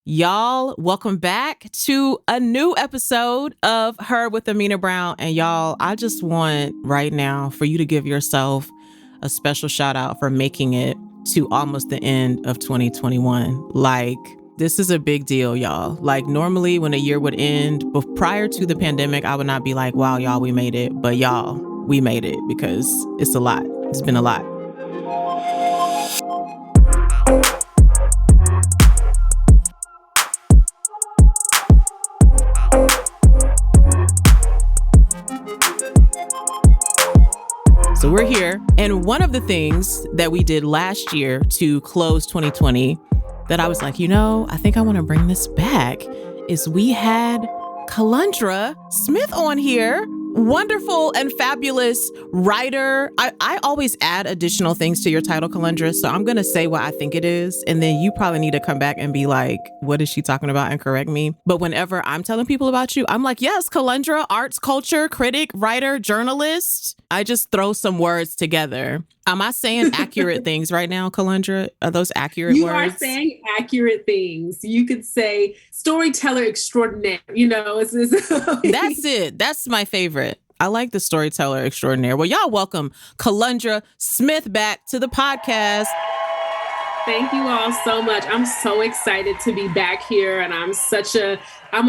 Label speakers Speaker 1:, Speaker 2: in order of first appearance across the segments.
Speaker 1: Y'all, welcome back to a new episode of Her with Amena Brown. And y'all, I just want right now for you to give yourself a special shout out for making it to almost the end of 2021. Like, this is a big deal, y'all. Like, normally when a year would end, but prior to the pandemic, I would not be like, wow, y'all, we made it. But y'all, we made it because it's a lot. It's been a lot. So we're here. And one of the things that we did last year to close 2020 that I was like, I think I want to bring this back is we had Kelundra Smith on here. Wonderful and fabulous writer. I always add additional things to your title, Kelundra. So I'm going to say what I think it is. And then you probably need to come back and be like, what is she talking about? And correct me. But whenever I'm telling people about you, I'm like, yes, Kelundra, arts, culture, critic, writer, journalist. I just throw some words together. Am I saying accurate things right now, Kelundra? Are those accurate words?
Speaker 2: You are saying accurate things. You could say storyteller extraordinaire. That's
Speaker 1: it. That's my favorite. I like the storyteller extraordinaire. Well, y'all welcome Kelundra Smith back to the podcast.
Speaker 2: Thank you all so much. I'm so excited to be back here. And I'm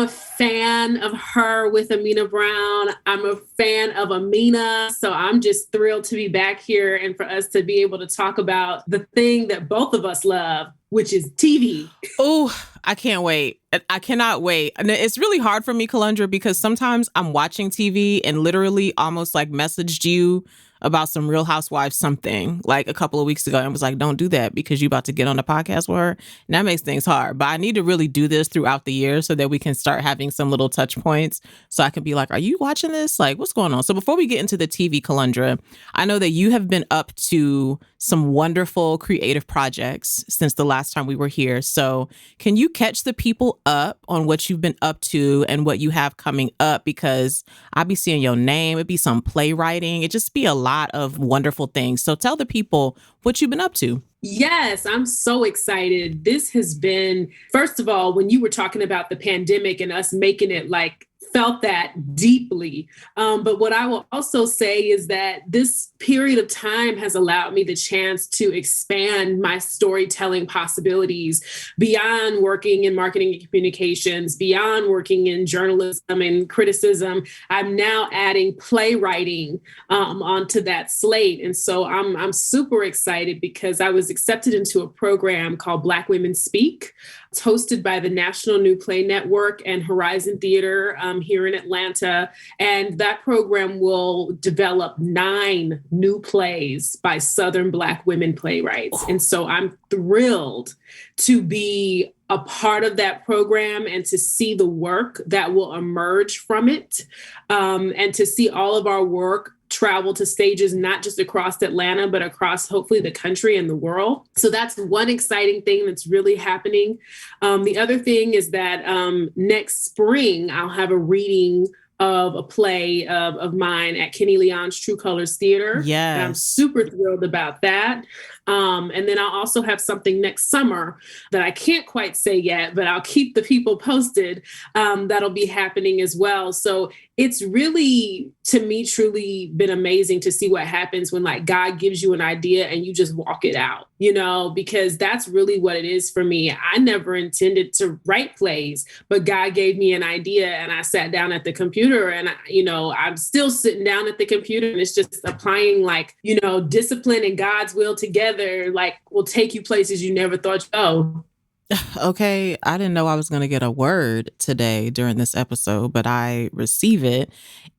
Speaker 2: a fan of Her with Amena Brown. I'm a fan of Amena. So I'm just thrilled to be back here and for us to be able to talk about the thing that both of us love, which is TV.
Speaker 1: Oh, I can't wait. I cannot wait. And it's really hard for me, Kelundra, because sometimes I'm watching TV and literally almost like messaged you about some Real Housewives something like a couple of weeks ago and was like, don't do that because you're about to get on the podcast with her. And that makes things hard. But I need to really do this throughout the year so that we can start having some little touch points so I can be like, are you watching this? Like, what's going on? So before we get into the TV, Kelundra, I know that you have been up to some wonderful creative projects since the last time we were here. So can you catch the people up on what you've been up to and what you have coming up? Because I'll be seeing your name. It'd be some playwriting. It just be a lot of wonderful things. So tell the people what you've been up to.
Speaker 2: Yes, I'm so excited. This has been, first of all, when you were talking about the pandemic and us making it felt that deeply. But what I will also say is that this period of time has allowed me the chance to expand my storytelling possibilities beyond working in marketing and communications, beyond working in journalism and criticism. I'm now adding playwriting onto that slate. And so I'm super excited because I was accepted into a program called Black Women Speak. It's hosted by the National New Play Network and Horizon Theater here in Atlanta. And that program will develop 9 new plays by Southern Black women playwrights. And so I'm thrilled to be a part of that program and to see the work that will emerge from it, and to see all of our work travel to stages, not just across Atlanta, but across hopefully the country and the world. So that's one exciting thing that's really happening. The other thing is that next spring, I'll have a reading of a play of mine at Kenny Leon's True Colors Theater.
Speaker 1: Yes.
Speaker 2: And I'm super thrilled about that. And then I'll also have something next summer that I can't quite say yet, but I'll keep the people posted. That'll be happening as well. So it's really, to me, truly been amazing to see what happens when God gives you an idea and you just walk it out, because that's really what it is for me. I never intended to write plays, but God gave me an idea and I sat down at the computer and, I'm still sitting down at the computer and it's just applying discipline and God's will together, will take you places you never thought you'd go.
Speaker 1: Okay, I didn't know I was going to get a word today during this episode, but I receive it.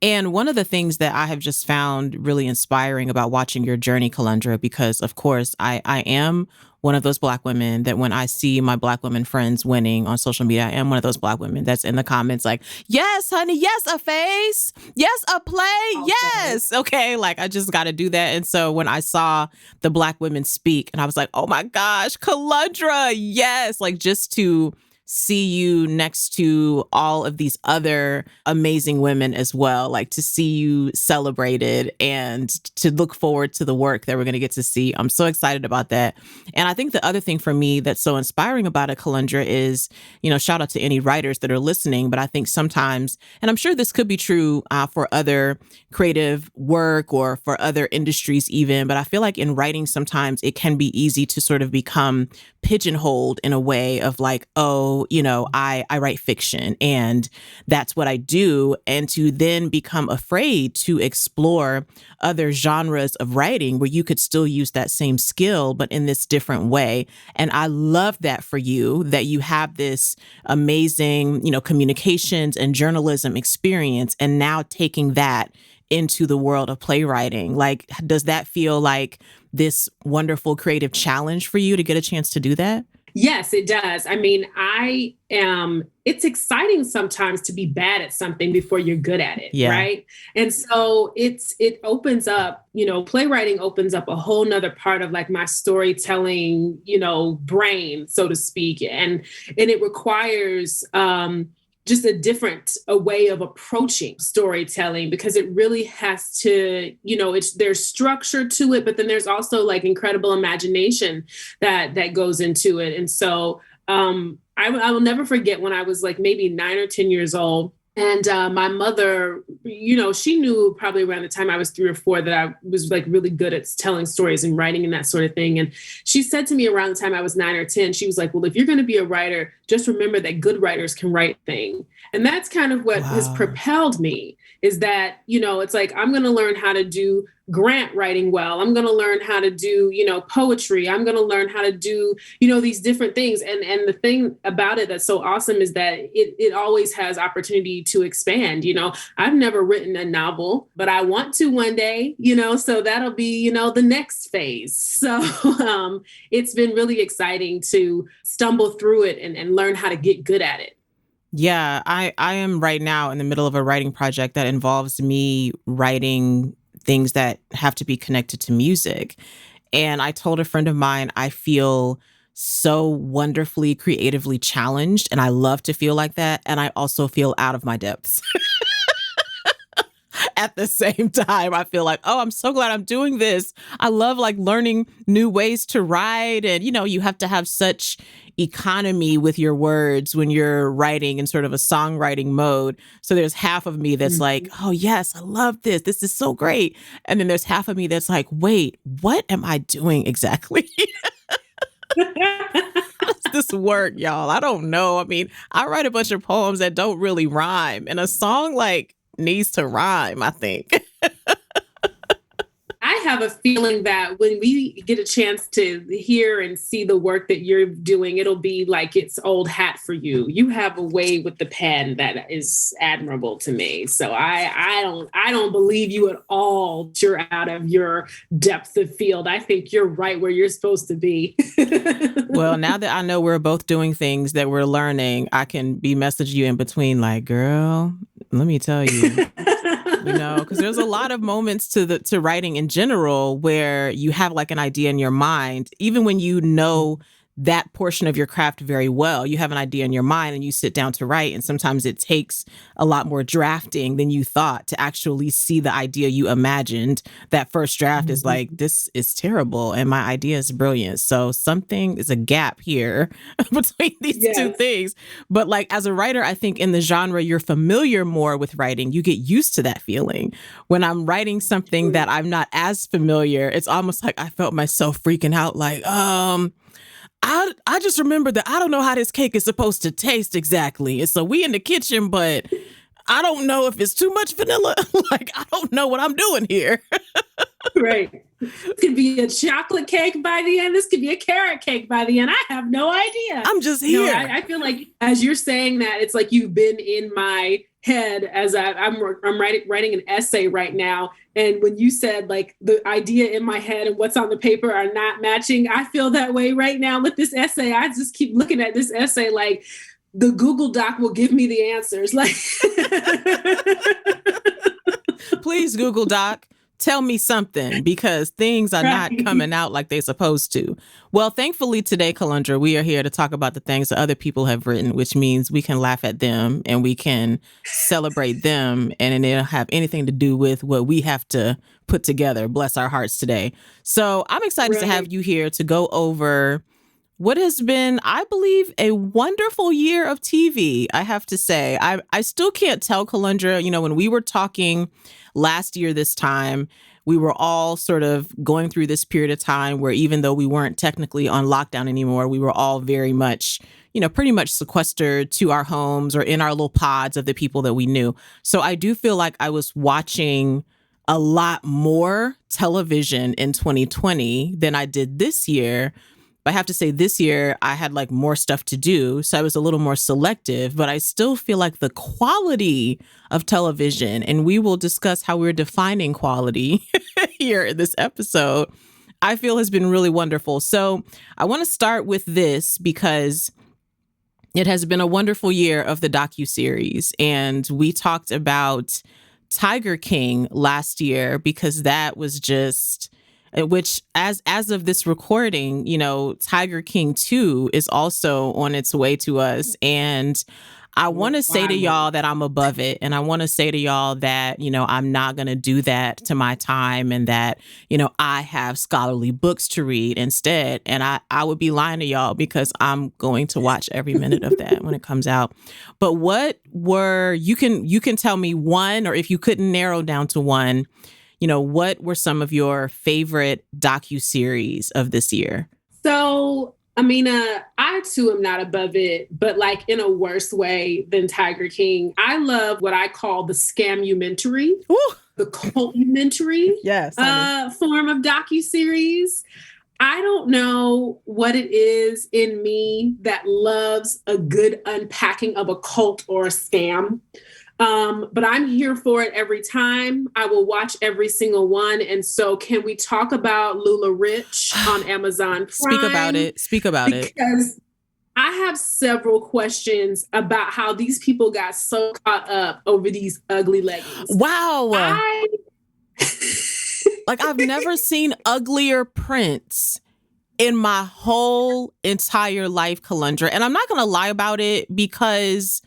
Speaker 1: And one of the things that I have just found really inspiring about watching your journey, Kelundra, because of course I am one of those Black women that when I see my Black women friends winning on social media, I am one of those Black women that's in the comments like, yes, honey, yes, a face, yes, a play, yes. Okay, I just got to do that. And so when I saw the Black women speak and I was like, oh my gosh, Kelundra, yes, just to see you next to all of these other amazing women as well, like to see you celebrated and to look forward to the work that we're going to get to see. I'm so excited about that. And I think the other thing for me that's so inspiring about it, Kelundra, is, shout out to any writers that are listening, but I think sometimes, and I'm sure this could be true for other creative work or for other industries even, but I feel like in writing sometimes it can be easy to sort of become pigeonholed in a way of like, oh, I write fiction and that's what I do. And to then become afraid to explore other genres of writing where you could still use that same skill, but in this different way. And I love that for you, that you have this amazing, communications and journalism experience, and now taking that into the world of playwriting. Like, does that feel like this wonderful creative challenge for you to get a chance to do that?
Speaker 2: Yes, it does. I mean, it's exciting sometimes to be bad at something before you're good at it, right? And so it opens up, playwriting opens up a whole nother part of like my storytelling, brain, so to speak. And it requires, just a way of approaching storytelling, because it really has to, there's structure to it, but then there's also like incredible imagination that goes into it. And so I will never forget when I was like maybe 9 or 10 years old. And my mother, she knew probably around the time I was 3 or 4 that I was like really good at telling stories and writing and that sort of thing. And she said to me around the time I was 9 or 10, she was like, well, if you're going to be a writer, just remember that good writers can write things. And that's kind of what has propelled me, is that, it's like, I'm going to learn how to do grant writing well. I'm going to learn how to do, poetry. I'm going to learn how to do, these different things. And the thing about it that's so awesome is that it always has opportunity to expand. I've never written a novel, but I want to one day, so that'll be, the next phase. So it's been really exciting to stumble through it and learn how to get good at it.
Speaker 1: Yeah, I am right now in the middle of a writing project that involves me writing things that have to be connected to music. And I told a friend of mine, I feel so wonderfully creatively challenged, and I love to feel like that. And I also feel out of my depths. At the same time, I feel like, oh, I'm so glad I'm doing this. I love like learning new ways to write. And, you have to have such economy with your words when you're writing in sort of a songwriting mode. So there's half of me that's like, oh, yes, I love this. This is so great. And then there's half of me that's like, wait, what am I doing exactly? How does this work, y'all? I don't know. I mean, I write a bunch of poems that don't really rhyme, and a song like needs to rhyme, I think.
Speaker 2: I have a feeling that when we get a chance to hear and see the work that you're doing, it'll be like it's old hat for you. You have a way with the pen that is admirable to me. So I don't believe you at all. You're out of your depth of field. I think you're right where you're supposed to be.
Speaker 1: Well, now that I know we're both doing things that we're learning, I can be messaging you in between like, girl, let me tell you. Because there's a lot of moments to writing in general where you have like an idea in your mind, even when you know that portion of your craft very well. You have an idea in your mind and you sit down to write. And sometimes it takes a lot more drafting than you thought to actually see the idea you imagined. That first draft is like, this is terrible and my idea is brilliant. So something is a gap here between these two things. But like as a writer, I think in the genre you're familiar more with writing, you get used to that feeling. When I'm writing something that I'm not as familiar, it's almost like I felt myself freaking out like, I just remember that I don't know how this cake is supposed to taste exactly. And so we in the kitchen, but I don't know if it's too much vanilla. Like, I don't know what I'm doing here.
Speaker 2: Right. This could be a chocolate cake by the end. This could be a carrot cake by the end. I have no idea.
Speaker 1: I'm just here.
Speaker 2: I feel like as you're saying that, it's like you've been in my head as I'm writing an essay right now. And when you said like the idea in my head and what's on the paper are not matching, I feel that way right now with this essay. I just keep looking at this essay like the Google Doc will give me the answers. Like,
Speaker 1: please, Google Doc, Tell me something, because things are not
Speaker 2: Right.
Speaker 1: coming out like they're supposed to. Well, thankfully today, Kelundra, we are here to talk about the things that other people have written, which means we can laugh at them and we can celebrate them, and it don't have anything to do with what we have to put together. Bless our hearts today. So I'm excited to have you here to go over what has been, I believe, a wonderful year of TV, I have to say. I still can't tell, Kelundra, when we were talking last year this time, we were all sort of going through this period of time where even though we weren't technically on lockdown anymore, we were all very much, pretty much sequestered to our homes or in our little pods of the people that we knew. So I do feel like I was watching a lot more television in 2020 than I did this year. I have to say this year I had like more stuff to do, so I was a little more selective, but I still feel like the quality of television, and we will discuss how we're defining quality here in this episode, I feel has been really wonderful. So I want to start with this because it has been a wonderful year of the docuseries, and we talked about Tiger King last year because that was just... which as of this recording, Tiger King 2 is also on its way to us. And I want to say to y'all that I'm above it. And I want to say to y'all that, I'm not going to do that to my time, and that, I have scholarly books to read instead. And I would be lying to y'all because I'm going to watch every minute of that when it comes out. But you can tell me one, or if you couldn't narrow down to one, what were some of your favorite docuseries of this year?
Speaker 2: So, Amena, I too am not above it, but like in a worse way than Tiger King. I love what I call the scamumentary, the cultumentary form of docuseries. I don't know what it is in me that loves a good unpacking of a cult or a scam. But I'm here for it every time. I will watch every single one. And so can we talk about Lula Rich on Amazon Prime?
Speaker 1: Speak about it.
Speaker 2: Because I have several questions about how these people got so caught up over these ugly leggings.
Speaker 1: Wow. Like, I've never seen uglier prints in my whole entire life, Kelundra. And I'm not going to lie about it because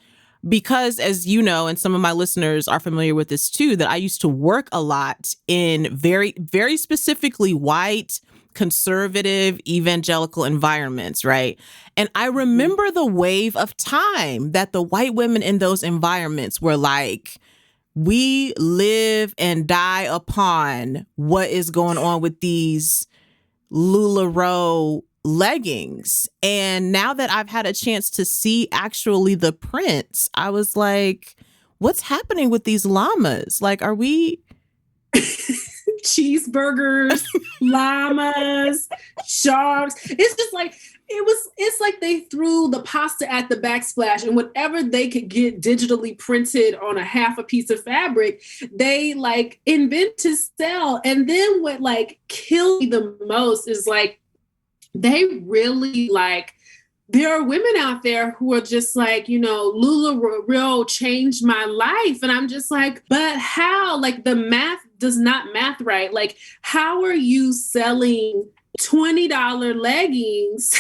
Speaker 1: as you know, and some of my listeners are familiar with this too, that I used to work a lot in very, very specifically white, conservative, evangelical environments, right? And I remember the wave of time that the white women in those environments were like, we live and die upon what is going on with these LuLaRoe leggings. And now that I've had a chance to see actually the prints, I was like, what's happening with these llamas? Like, are we
Speaker 2: cheeseburgers, llamas, sharks? It's just like it's like they threw the pasta at the backsplash, and whatever they could get digitally printed on a half a piece of fabric, they like invent to sell. And then what like killed me the most is like, they really like, there are women out there who are just like, LuLaRoe changed my life. And I'm just like, but how? Like, the math does not math right. Like, how are you selling $20 leggings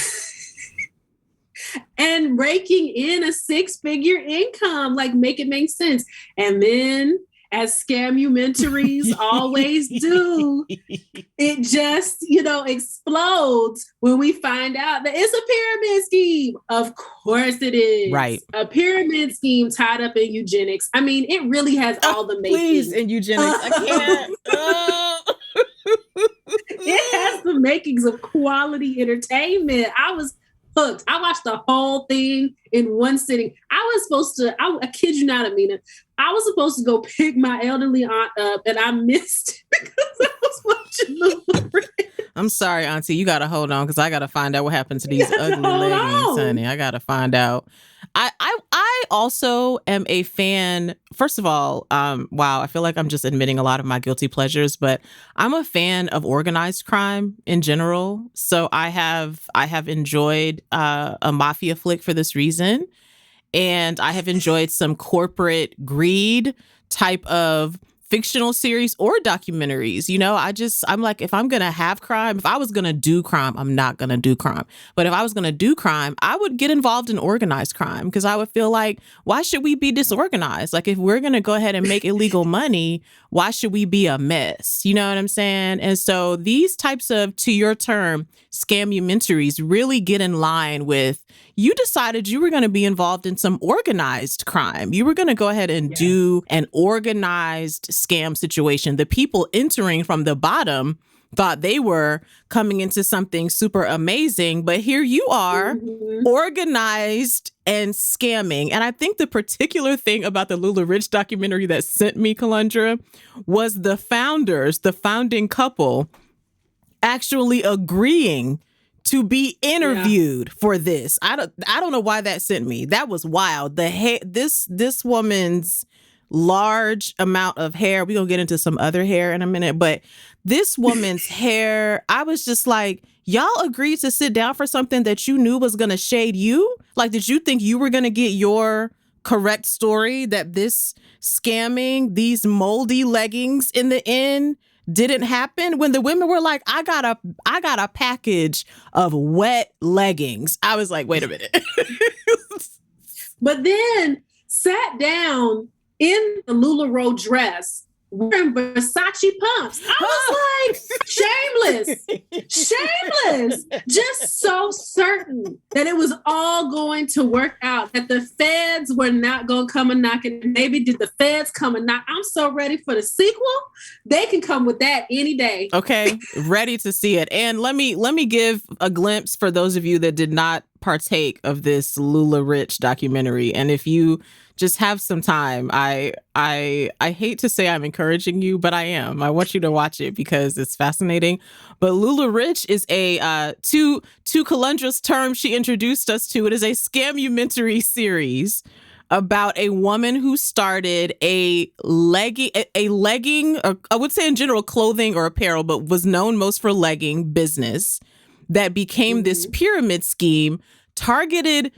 Speaker 2: and raking in a 6-figure income? Like, make it make sense. And then, as scamumentaries always do, it just, explodes when we find out that it's a pyramid scheme. Of course it is.
Speaker 1: Right.
Speaker 2: A pyramid scheme tied up in eugenics. I mean, it really has all the makings.
Speaker 1: Please, in eugenics. I can't.
Speaker 2: It has the makings of quality entertainment. I was hooked. I watched the whole thing in one sitting. I kid you not, Amena, I was supposed to go pick my elderly aunt up, and I missed it because I was watching Lula Rich.
Speaker 1: I'm sorry, Auntie. You got to hold on because I got to find out what happened to these ugly leggings, honey. I got to find out. I also am a fan. First of all, wow, I feel like I'm just admitting a lot of my guilty pleasures, but I'm a fan of organized crime in general. So I have enjoyed a mafia flick for this reason. And I have enjoyed some corporate greed type of fictional series or documentaries. I'm like, if I'm going to have crime, if I was going to do crime, I'm not going to do crime. But if I was going to do crime, I would get involved in organized crime, because I would feel like, why should we be disorganized? Like, if we're going to go ahead and make illegal money, why should we be a mess? You know what I'm saying? And so these types of, to your term, scamumentaries really get in line with, you decided you were going to be involved in some organized crime. You were going to go ahead and do an organized scam situation. The people entering from the bottom thought they were coming into something super amazing, but here you are, organized and scamming. And I think the particular thing about the Lula Rich documentary that sent me, Kelundra, was the founding couple, actually agreeing to be interviewed for this. I don't know why that sent me. That was wild. This woman's large amount of hair. We're gonna get into some other hair in a minute, but this woman's hair, I was just like, y'all agreed to sit down for something that you knew was gonna shade you? Like, did you think you were gonna get your correct story, that this scamming, these moldy leggings in the end didn't happen? When the women were like, I got a package of wet leggings, I was like, wait a minute.
Speaker 2: But then sat down in the LuLaRoe dress, wearing Versace pumps. I was like, shameless, just so certain that it was all going to work out, that the feds were not going to come and knock. And maybe did the feds come and knock? I'm so ready for the sequel. They can come with that any day.
Speaker 1: Okay, ready to see it. And let me give a glimpse for those of you that did not partake of this Lula Rich documentary. And if you just have some time, I hate to say I'm encouraging you, but I am. I want you to watch it because it's fascinating. But Lula Rich is to Kelundra's term she introduced us to, it is a scamumentary series about a woman who started a legging, or I would say in general clothing or apparel, but was known most for legging business that became this pyramid scheme targeted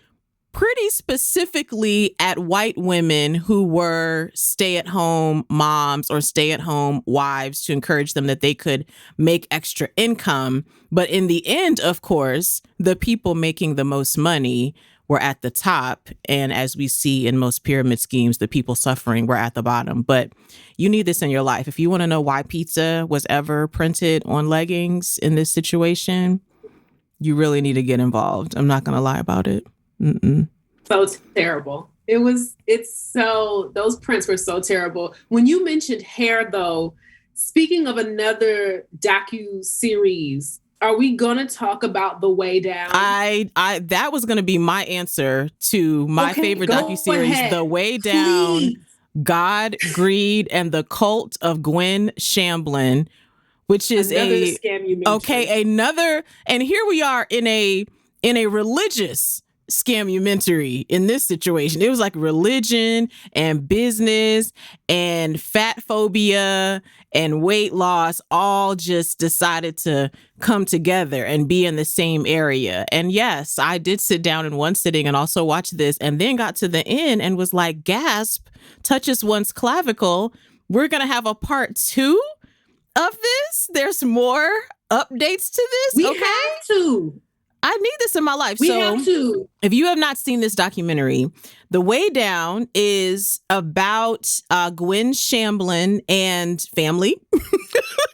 Speaker 1: pretty specifically at white women who were stay-at-home moms or stay-at-home wives, to encourage them that they could make extra income. But in the end, of course, the people making the most money were at the top. And as we see in most pyramid schemes, the people suffering were at the bottom. But you need this in your life. If you want to know why pizza was ever printed on leggings in this situation, you really need to get involved. I'm not going to lie about it.
Speaker 2: So terrible. Those prints were so terrible. When you mentioned hair, though, speaking of another docu-series, are we going to talk about The Way Down?
Speaker 1: That was going to be my answer to my favorite docu-series, The Way Down,
Speaker 2: Please.
Speaker 1: God, Greed, and the Cult of Gwen Shamblin, which is another, and here we are in a religious scamumentary in this situation. It was like religion and business and fat phobia and weight loss all just decided to come together and be in the same area. And yes, I did sit down in one sitting and also watch this, and then got to the end and was like, gasp, touches one's clavicle. We're going to have a part 2 of this. There's more updates to this.
Speaker 2: We have to.
Speaker 1: I need this in my life.
Speaker 2: We have to.
Speaker 1: If you have not seen this documentary, The Way Down is about Gwen Shamblin and family.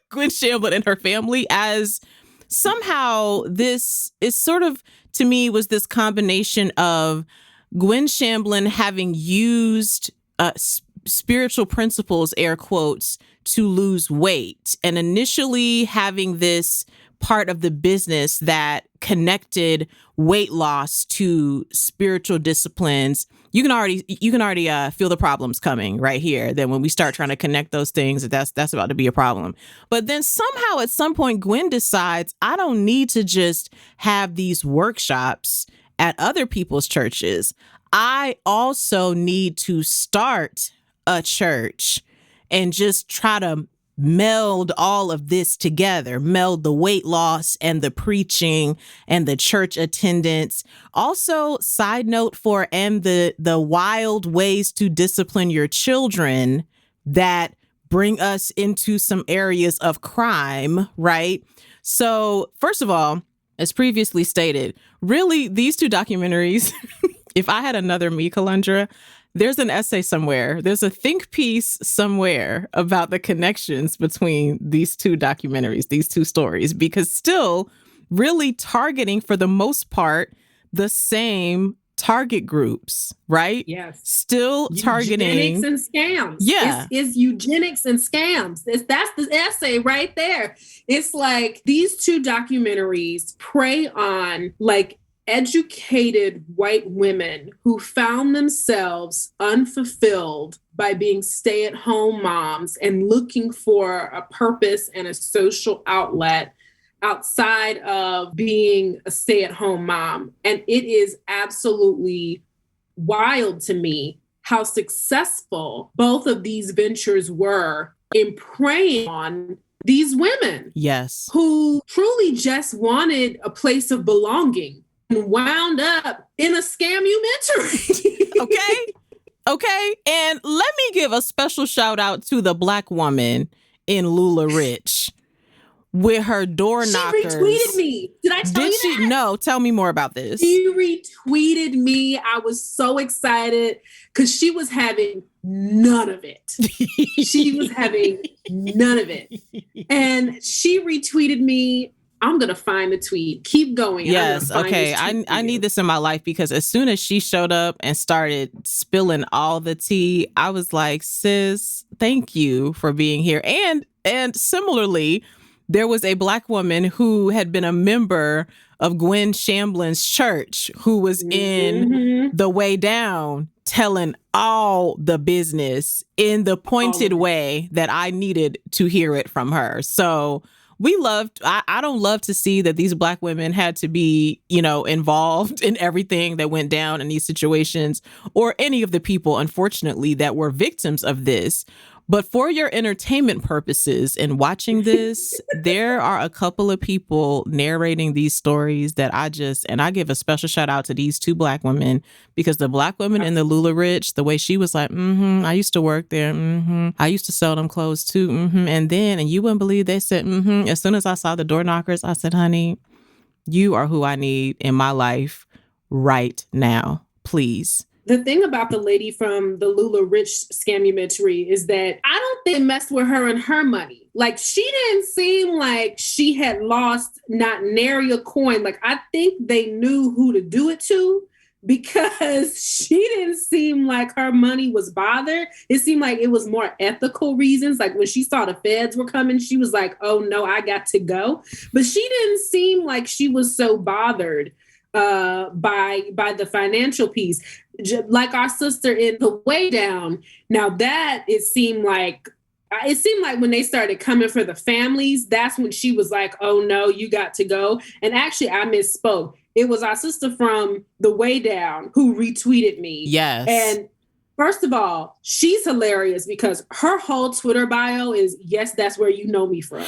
Speaker 1: Gwen Shamblin and her family, as somehow this is sort of, to me, was this combination of Gwen Shamblin having used spiritual principles, air quotes, to lose weight, and initially having this part of the business that connected weight loss to spiritual disciplines. You can already feel the problems coming right here. Then when we start trying to connect those things, that's about to be a problem. But then somehow at some point, Gwen decides, I don't need to just have these workshops at other people's churches. I also need to start a church and just try to meld all of this together, meld the weight loss and the preaching and the church attendance. Also, side note and the wild ways to discipline your children that bring us into some areas of crime, right? So first of all, as previously stated, really these two documentaries, if I had another me, Kelundra, there's an essay somewhere. There's a think piece somewhere about the connections between these two documentaries, these two stories, because still really targeting, for the most part, the same target groups, right?
Speaker 2: Yes.
Speaker 1: Still targeting.
Speaker 2: Eugenics and scams.
Speaker 1: Yeah.
Speaker 2: It's eugenics and scams. That's the essay right there. It's like these two documentaries prey on like educated white women who found themselves unfulfilled by being stay-at-home moms and looking for a purpose and a social outlet outside of being a stay-at-home mom. And it is absolutely wild to me how successful both of these ventures were in preying on these women.
Speaker 1: Yes.
Speaker 2: Who truly just wanted a place of belonging and wound up in a scamumentary.
Speaker 1: Okay. And let me give a special shout out to the Black woman in Lula Rich with her door knockers.
Speaker 2: She retweeted me. Did I tell you that?
Speaker 1: No, tell me more about this.
Speaker 2: She retweeted me. I was so excited because she was having none of it. She was having none of it. And she retweeted me. I'm going to find the tweet. Keep going.
Speaker 1: Yes. Okay. I need this in my life, because as soon as she showed up and started spilling all the tea, I was like, sis, thank you for being here. And similarly, there was a Black woman who had been a member of Gwen Shamblin's church who was in The Way Down, telling all the business in the pointed way that I needed to hear it from her. So I don't love to see that these Black women had to be, involved in everything that went down in these situations, or any of the people, unfortunately, that were victims of this. But for your entertainment purposes in watching this, there are a couple of people narrating these stories that I give a special shout out to these two Black women, because the Black woman in the Lula Rich, the way she was like, I used to work there. I used to sell them clothes too. And you wouldn't believe they said, As soon as I saw the door knockers, I said, honey, you are who I need in my life right now. Please.
Speaker 2: The thing about the lady from the Lula Rich scamumentary is that I don't think they messed with her and her money. Like, she didn't seem like she had lost not nary a coin. Like, I think they knew who to do it to, because she didn't seem like her money was bothered. It seemed like it was more ethical reasons. Like, when she saw the feds were coming, she was like, oh no, I got to go. But she didn't seem like she was so bothered by the financial piece. Like our sister in The Way Down. Now that it seemed like when they started coming for the families, that's when she was like, oh no, you got to go. And actually, I misspoke. It was our sister from The Way Down who retweeted me.
Speaker 1: Yes.
Speaker 2: And first of all, she's hilarious because her whole Twitter bio is, yes, that's where you know me from.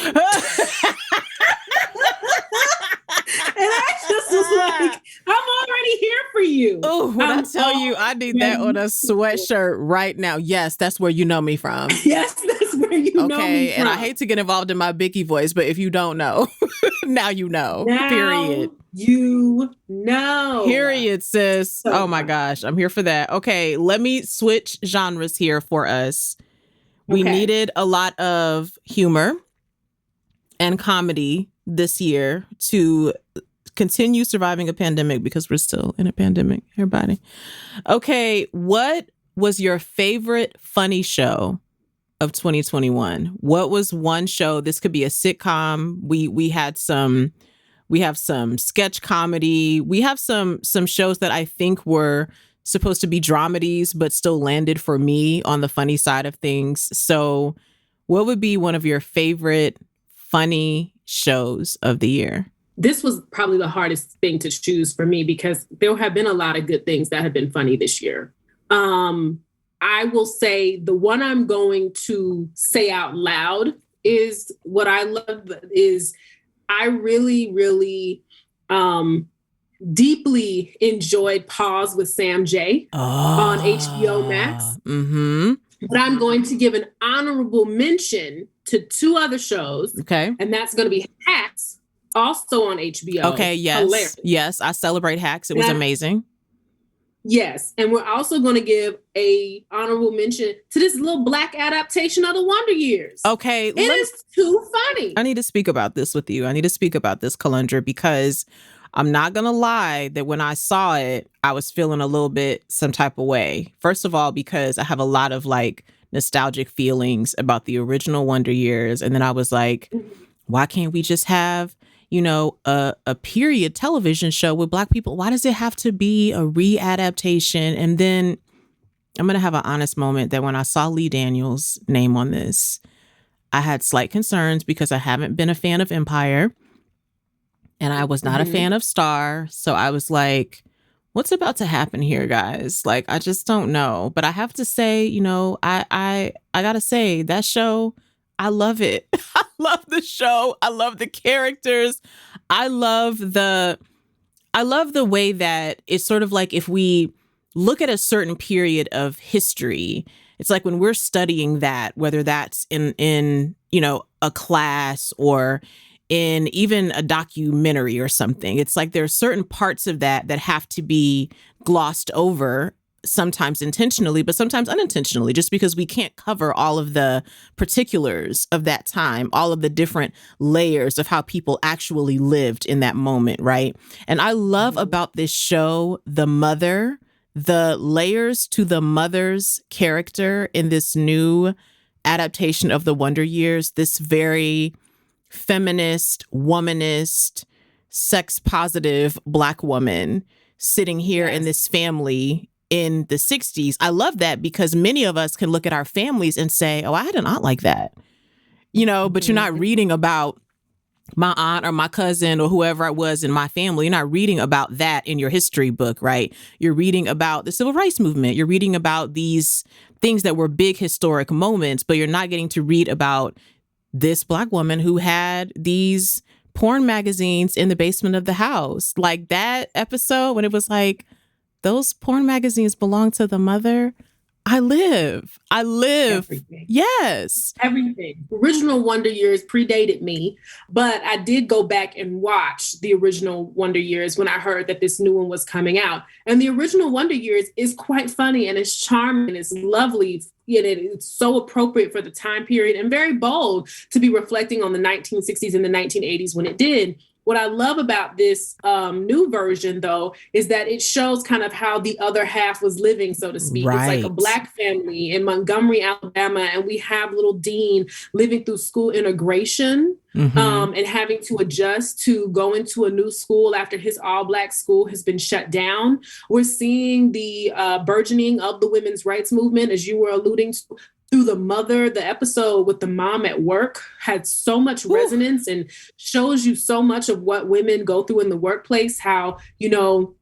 Speaker 2: And I just was like, I'm already here for you.
Speaker 1: Oh, when I tell you, I need that on a sweatshirt right now. Yes, that's where you know me from.
Speaker 2: Yes, that's where you know me from.
Speaker 1: Okay, and I hate to get involved in my Bicky voice, but if you don't know, now you know.
Speaker 2: Now
Speaker 1: period.
Speaker 2: You know.
Speaker 1: Period, sis.
Speaker 2: So
Speaker 1: oh my gosh, I'm here for that. Okay, let me switch genres here for us. We needed a lot of humor and comedy this year to continue surviving a pandemic, because we're still in a pandemic, everybody. Okay, what was your favorite funny show of 2021? What was one show? This could be a sitcom. We have some sketch comedy. We have some shows that I think were supposed to be dramedies, but still landed for me on the funny side of things. So what would be one of your favorite funny shows of the year?
Speaker 2: This was probably the hardest thing to choose for me, because there have been a lot of good things that have been funny this year. I will say the one I'm going to say out loud is what I love is I really, really deeply enjoyed Pause with Sam J on HBO Max. But I'm going to give an honorable mention to two other shows.
Speaker 1: Okay.
Speaker 2: And that's going to be Hacks, also on HBO.
Speaker 1: Okay, yes. Hilarious. Yes, I celebrate Hacks. It was amazing.
Speaker 2: Yes. And we're also going to give a honorable mention to this little Black adaptation of the Wonder Years.
Speaker 1: Okay.
Speaker 2: It is too funny.
Speaker 1: I need to speak about this with you. I need to speak about this, Kelundra, because I'm not going to lie that when I saw it, I was feeling a little bit some type of way. First of all, because I have a lot of like nostalgic feelings about the original Wonder Years. And then I was like, why can't we just have, you know, a period television show with Black people? Why does it have to be a readaptation? And then I'm going to have an honest moment that when I saw Lee Daniels' name on this, I had slight concerns because I haven't been a fan of Empire and I was not a fan of Star. So I was like, what's about to happen here, guys? Like, I just don't know. But I have to say, you know, I got to say that show, I love it. I love the show. I love the characters. I love the way that it's sort of like if we look at a certain period of history, it's like when we're studying that, whether that's in you know, a class or in even a documentary or something, it's like there are certain parts of that have to be glossed over, sometimes intentionally, but sometimes unintentionally, just because we can't cover all of the particulars of that time, all of the different layers of how people actually lived in that moment, right? And I love about this show, the layers to the mother's character in this new adaptation of the Wonder Years, this very feminist, womanist, sex positive Black woman sitting here in this family in the 60s. I love that because many of us can look at our families and say, oh, I had an aunt like that, you know, but you're not reading about my aunt or my cousin or whoever I was in my family. You're not reading about that in your history book, right? You're reading about the civil rights movement. You're reading about these things that were big historic moments, but you're not getting to read about this Black woman who had these porn magazines in the basement of the house. Like that episode when it was like, those porn magazines belong to the mother. I live.
Speaker 2: Everything.
Speaker 1: Yes.
Speaker 2: Everything. Original Wonder Years predated me, but I did go back and watch the original Wonder Years when I heard that this new one was coming out. And the original Wonder Years is quite funny and it's charming and it's lovely. And it's so appropriate for the time period and very bold to be reflecting on the 1960s and the 1980s when it did. What I love about this new version, though, is that it shows kind of how the other half was living, so to speak. Right. It's like a Black family in Montgomery, Alabama, and we have little Dean living through school integration and having to adjust to go into a new school after his all-Black school has been shut down. We're seeing the burgeoning of the women's rights movement, as you were alluding to. Through the mother, the episode with the mom at work had so much resonance and shows you so much of what women go through in the workplace, how, you know,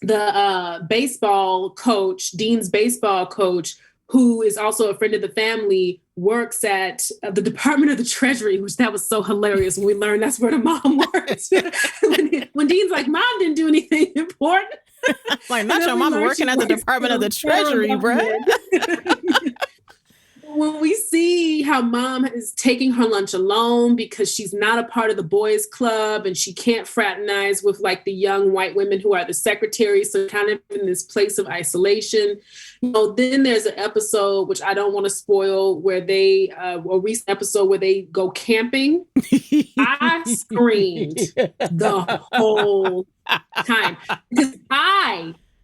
Speaker 2: the baseball coach, Dean's baseball coach, who is also a friend of the family, works at the Department of the Treasury, which that was so hilarious when we learned that's where the mom works. when Dean's like, Mom didn't do anything important.
Speaker 1: Like, not your mom working at the Department of the Treasury, bro.
Speaker 2: When we see how mom is taking her lunch alone because she's not a part of the boys club and she can't fraternize with like the young white women who are the secretaries, so kind of in this place of isolation. You know, then there's an episode, which I don't want to spoil, where they, a recent episode where they go camping. I screamed the whole time because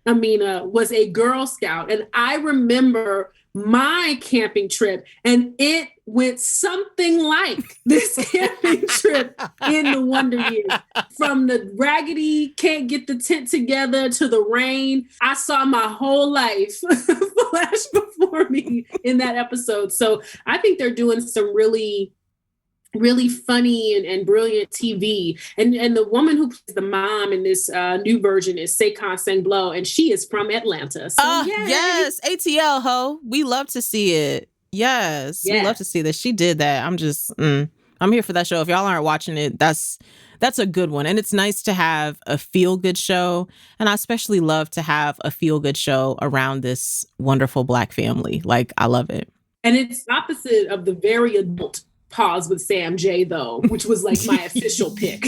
Speaker 2: Amena, was a Girl Scout. And I remember my camping trip, and it went something like this camping trip in the Wonder Years. From the raggedy, can't get the tent together to the rain. I saw my whole life flash before me in that episode. So I think they're doing some really funny and brilliant TV. And the woman who plays the mom in this new version is Saquon Sanglo, and she is from Atlanta. So
Speaker 1: yes, ATL, ho. We love to see it. Yes, we love to see that. She did that. I'm here for that show. If y'all aren't watching it, that's That's a good one. And it's nice to have a feel-good show. And I especially love to have a feel-good show around this wonderful Black family. Like, I love it.
Speaker 2: And it's opposite of the very adult Pause with Sam J, though, which was like my official pick.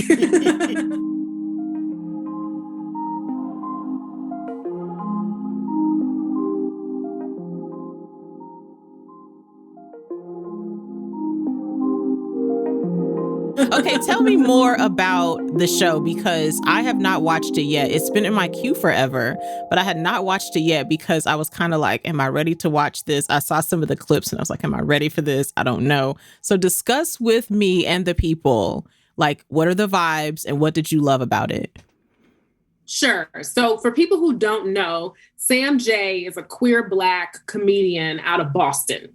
Speaker 1: Okay, tell me more about the show, because I have not watched it yet. It's been in my queue forever, but I had not watched it yet because I was kind of like, am I ready to watch this? I saw some of the clips and I was like, am I ready for this? I don't know. So discuss with me and the people, like, what are the vibes and what did you love about it?
Speaker 2: Sure. So for people who don't know, Sam J is a queer Black comedian out of Boston.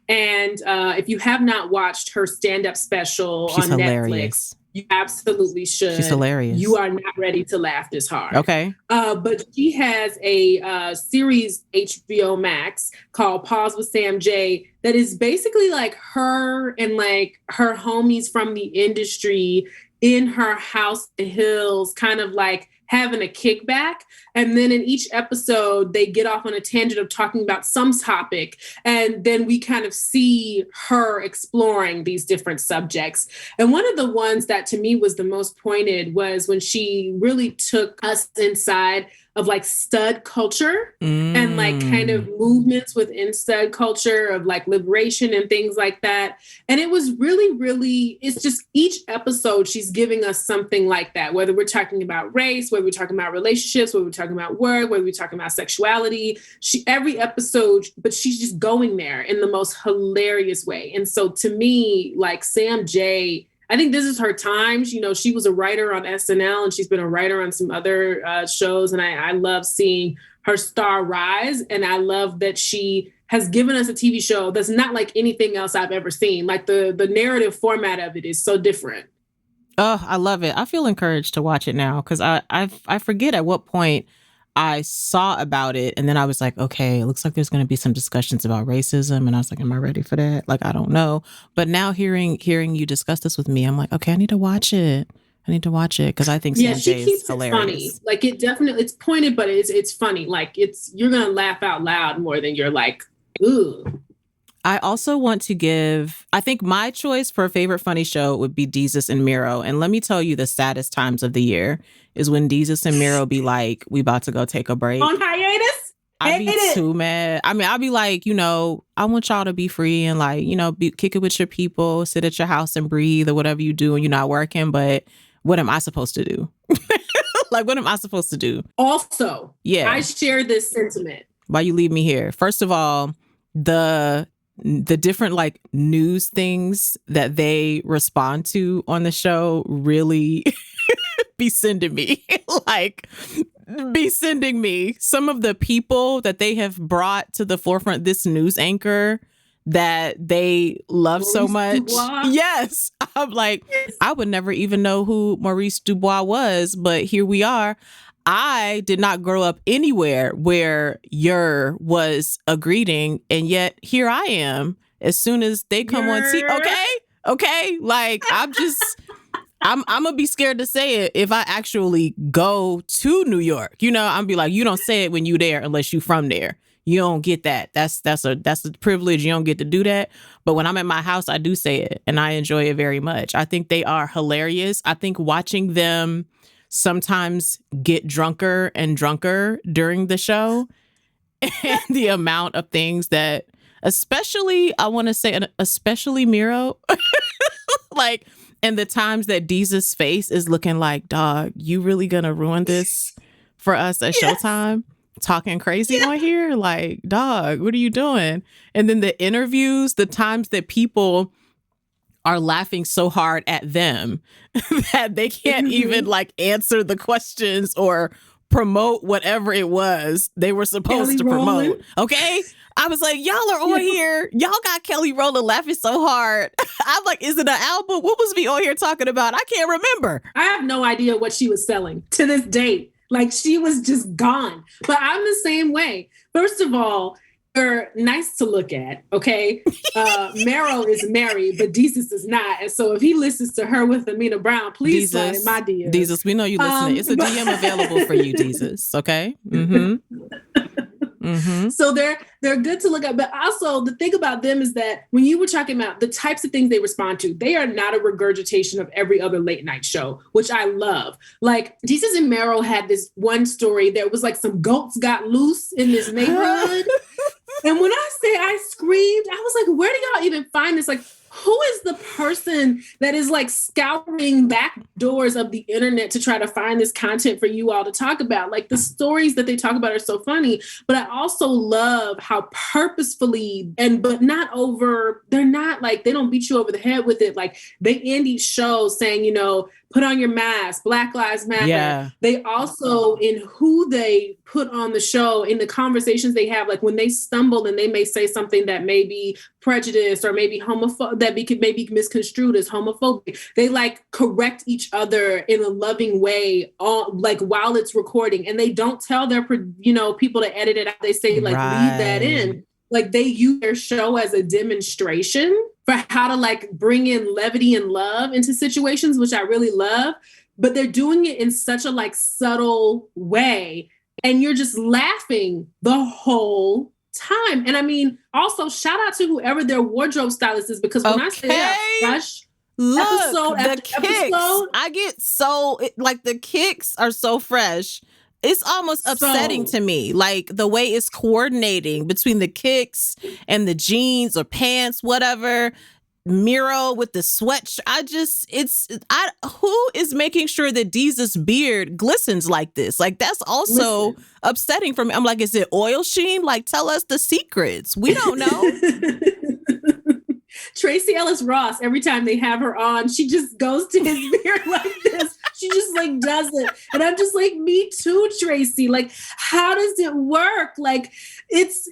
Speaker 2: And if you have not watched her stand-up special
Speaker 1: She's
Speaker 2: on
Speaker 1: hilarious.
Speaker 2: Netflix, you absolutely should.
Speaker 1: She's hilarious.
Speaker 2: You are not ready to laugh this hard.
Speaker 1: Okay.
Speaker 2: But she has a series, HBO Max, called Pause with Sam J, that is basically like her and like her homies from the industry in her house in the hills, kind of like having a kickback. And then in each episode, they get off on a tangent of talking about some topic. And then we kind of see her exploring these different subjects. And one of the ones that to me was the most pointed was when she really took us inside of like stud culture and like kind of movements within stud culture of like liberation and things like that. And it was really, really, it's just each episode she's giving us something like that, whether we're talking about race, whether we're talking about relationships, whether we're talking about work, whether we're talking about sexuality, every episode, but she's just going there in the most hilarious way. And so to me, like Sam J, I think this is her time. You know, she was a writer on SNL and she's been a writer on some other shows. And I love seeing her star rise. And I love that she has given us a TV show that's not like anything else I've ever seen. Like the narrative format of it is so different.
Speaker 1: Oh, I love it. I feel encouraged to watch it now because I forget at what point I saw about it. And then I was like, okay, it looks like there's going to be some discussions about racism. And I was like, am I ready for that? Like, I don't know. But now hearing you discuss this with me, I'm like, okay, I need to watch it. Because I think Sam J is hilarious.
Speaker 2: Funny. Like it's pointed, but it's funny. Like you're going to laugh out loud more than you're like, ooh.
Speaker 1: I also want to I think my choice for a favorite funny show would be Desus and Mero. And let me tell you, the saddest times of the year is when Desus and Mero be like, we about to go take a break.
Speaker 2: On hiatus?
Speaker 1: I'd be too mad. I mean, I'd be like, you know, I want y'all to be free and like, you know, kick it with your people, sit at your house and breathe or whatever you do and you're not working. But what am I supposed to do? Like, what am I supposed to do?
Speaker 2: Also,
Speaker 1: yeah,
Speaker 2: I share this sentiment.
Speaker 1: Why you leave me here? First of all, the different like news things that they respond to on the show really be sending me some of the people that they have brought to the forefront, this news anchor that they love Maurice so much. Dubois. Yes. I'm like, I would never even know who Maurice Dubois was, but here we are. I did not grow up anywhere where "yer" was a greeting, and yet here I am. As soon as they come on TV, okay, like I'm gonna be scared to say it if I actually go to New York. You know, I'm be like, you don't say it when you there unless you from there. You don't get that. That's a privilege. You don't get to do that. But when I'm at my house, I do say it, and I enjoy it very much. I think they are hilarious. I think watching them sometimes get drunker and drunker during the show and the amount of things that, especially Mero, like, and the times that Deeza's face is looking like, dog, you really gonna ruin this for us at Showtime? Talking crazy on here? Like, dog, what are you doing? And then the interviews, the times that people are laughing so hard at them that they can't even like answer the questions or promote whatever it was they were supposed to promote. Okay. I was like, y'all are on here. Y'all got Kelly Rowland laughing so hard. I'm like, is it an album? What was we on here talking about? I can't remember.
Speaker 2: I have no idea what she was selling to this date. Like, she was just gone. But I'm the same way. First of all, they're nice to look at, okay? Mero is married, but Desus is not. And so if he listens to her with Amena Brown, please slide in my DMs.
Speaker 1: Desus, we know you listening. It's a DM available for you, Desus, okay? Mm-hmm. Mm-hmm.
Speaker 2: So they're good to look at. But also the thing about them is that when you were talking about the types of things they respond to, they are not a regurgitation of every other late night show, which I love. Like Desus and Mero had this one story. There was like some goats got loose in this neighborhood. And when I say I screamed, I was like, where do y'all even find this? Like, who is the person that is like scouring back doors of the internet to try to find this content for you all to talk about? Like the stories that they talk about are so funny, but I also love how purposefully but not over, they're not like, they don't beat you over the head with it. Like they end each show saying, you know, put on your mask, Black Lives Matter. Yeah. They also, in who they put on the show, in the conversations they have, like when they stumble and they may say something that may be prejudiced or maybe homophobic, that may be misconstrued as homophobic, they like correct each other in a loving way, like while it's recording. And they don't tell their, you know, people to edit it out. They say like, leave that in. Like they use their show as a demonstration for how to like bring in levity and love into situations, which I really love, but they're doing it in such a like subtle way. And you're just laughing the whole time. And I mean, also shout out to whoever their wardrobe stylist is, because when I say they are fresh, episode after episode,
Speaker 1: I get so, like the kicks are so fresh. It's almost upsetting to me, like the way it's coordinating between the kicks and the jeans or pants, whatever. Mero with the sweatshirt. Who is making sure that Desus' beard glistens like this? Like that's also upsetting for me. I'm like, is it oil sheen? Like, tell us the secrets. We don't know.
Speaker 2: Tracy Ellis Ross, every time they have her on, she just goes to his beard like this. She just like does it. And I'm just like, me too, Tracy. Like, how does it work? Like,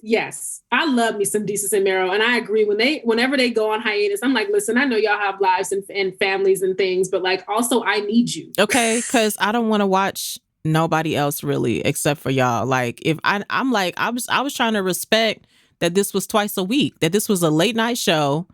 Speaker 2: yes, I love me some Desus and Mero. And I agree, whenever they go on hiatus, I'm like, listen, I know y'all have lives and families and things, but like, also I need you.
Speaker 1: Okay, because I don't want to watch nobody else really except for y'all. Like, if I'm like, I was trying to respect that this was twice a week, that this was a late night show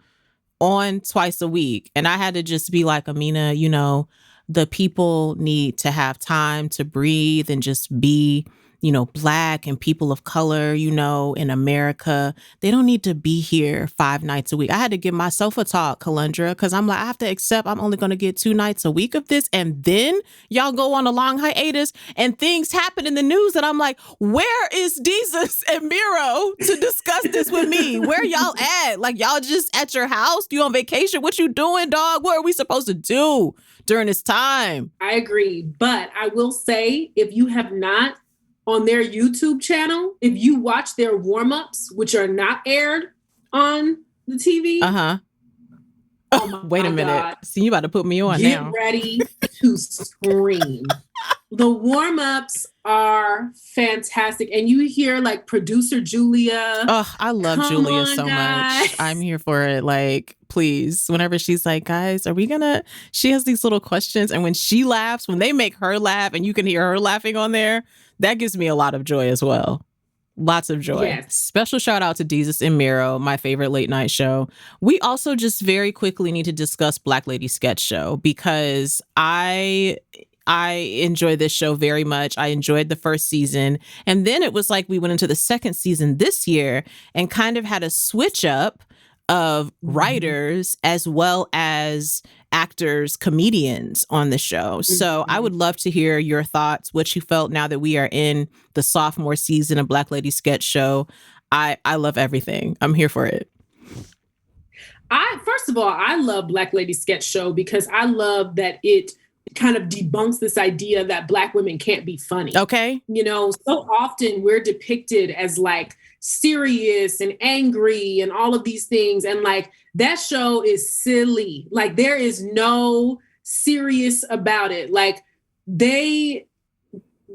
Speaker 1: on twice a week. And I had to just be like, Amena, you know, the people need to have time to breathe and just be, you know, Black and people of color, you know, in America. They don't need to be here 5 nights a week. I had to give myself a talk, Kelundra, because I'm like, I have to accept I'm only going to get 2 nights a week of this. And then y'all go on a long hiatus and things happen in the news. And I'm like, where is Desus and Mero to discuss this with me? Where y'all at? Like, y'all just at your house? You on vacation? What you doing, dog? What are we supposed to do during this time?
Speaker 2: I agree. But I will say, if you have not, on their YouTube channel, if you watch their warm-ups, which are not aired on the TV.
Speaker 1: Oh wait a minute. God. See, you about to put me on now.
Speaker 2: Get ready to scream. The warm-ups are fantastic. And you hear like producer Julia.
Speaker 1: Oh, I love Julia so much. I'm here for it. Like, please, whenever she's like, guys, she has these little questions. And when she laughs, when they make her laugh and you can hear her laughing on there, that gives me a lot of joy as well. Lots of joy. Yes. Special shout out to Desus and Mero, my favorite late night show. We also just very quickly need to discuss Black Lady Sketch Show, because I enjoy this show very much. I enjoyed the first season. And then it was like we went into the second season this year and kind of had a switch up of writers as well as actors, comedians on the show. So I would love to hear your thoughts, what you felt now that we are in the sophomore season of Black Lady Sketch Show. I love everything. I'm here for it.
Speaker 2: First of all, I love Black Lady Sketch Show because I love that it kind of debunks this idea that Black women can't be funny.
Speaker 1: Okay.
Speaker 2: You know, so often we're depicted as like serious and angry and all of these things. And like, that show is silly. Like, there is no serious about it. Like, the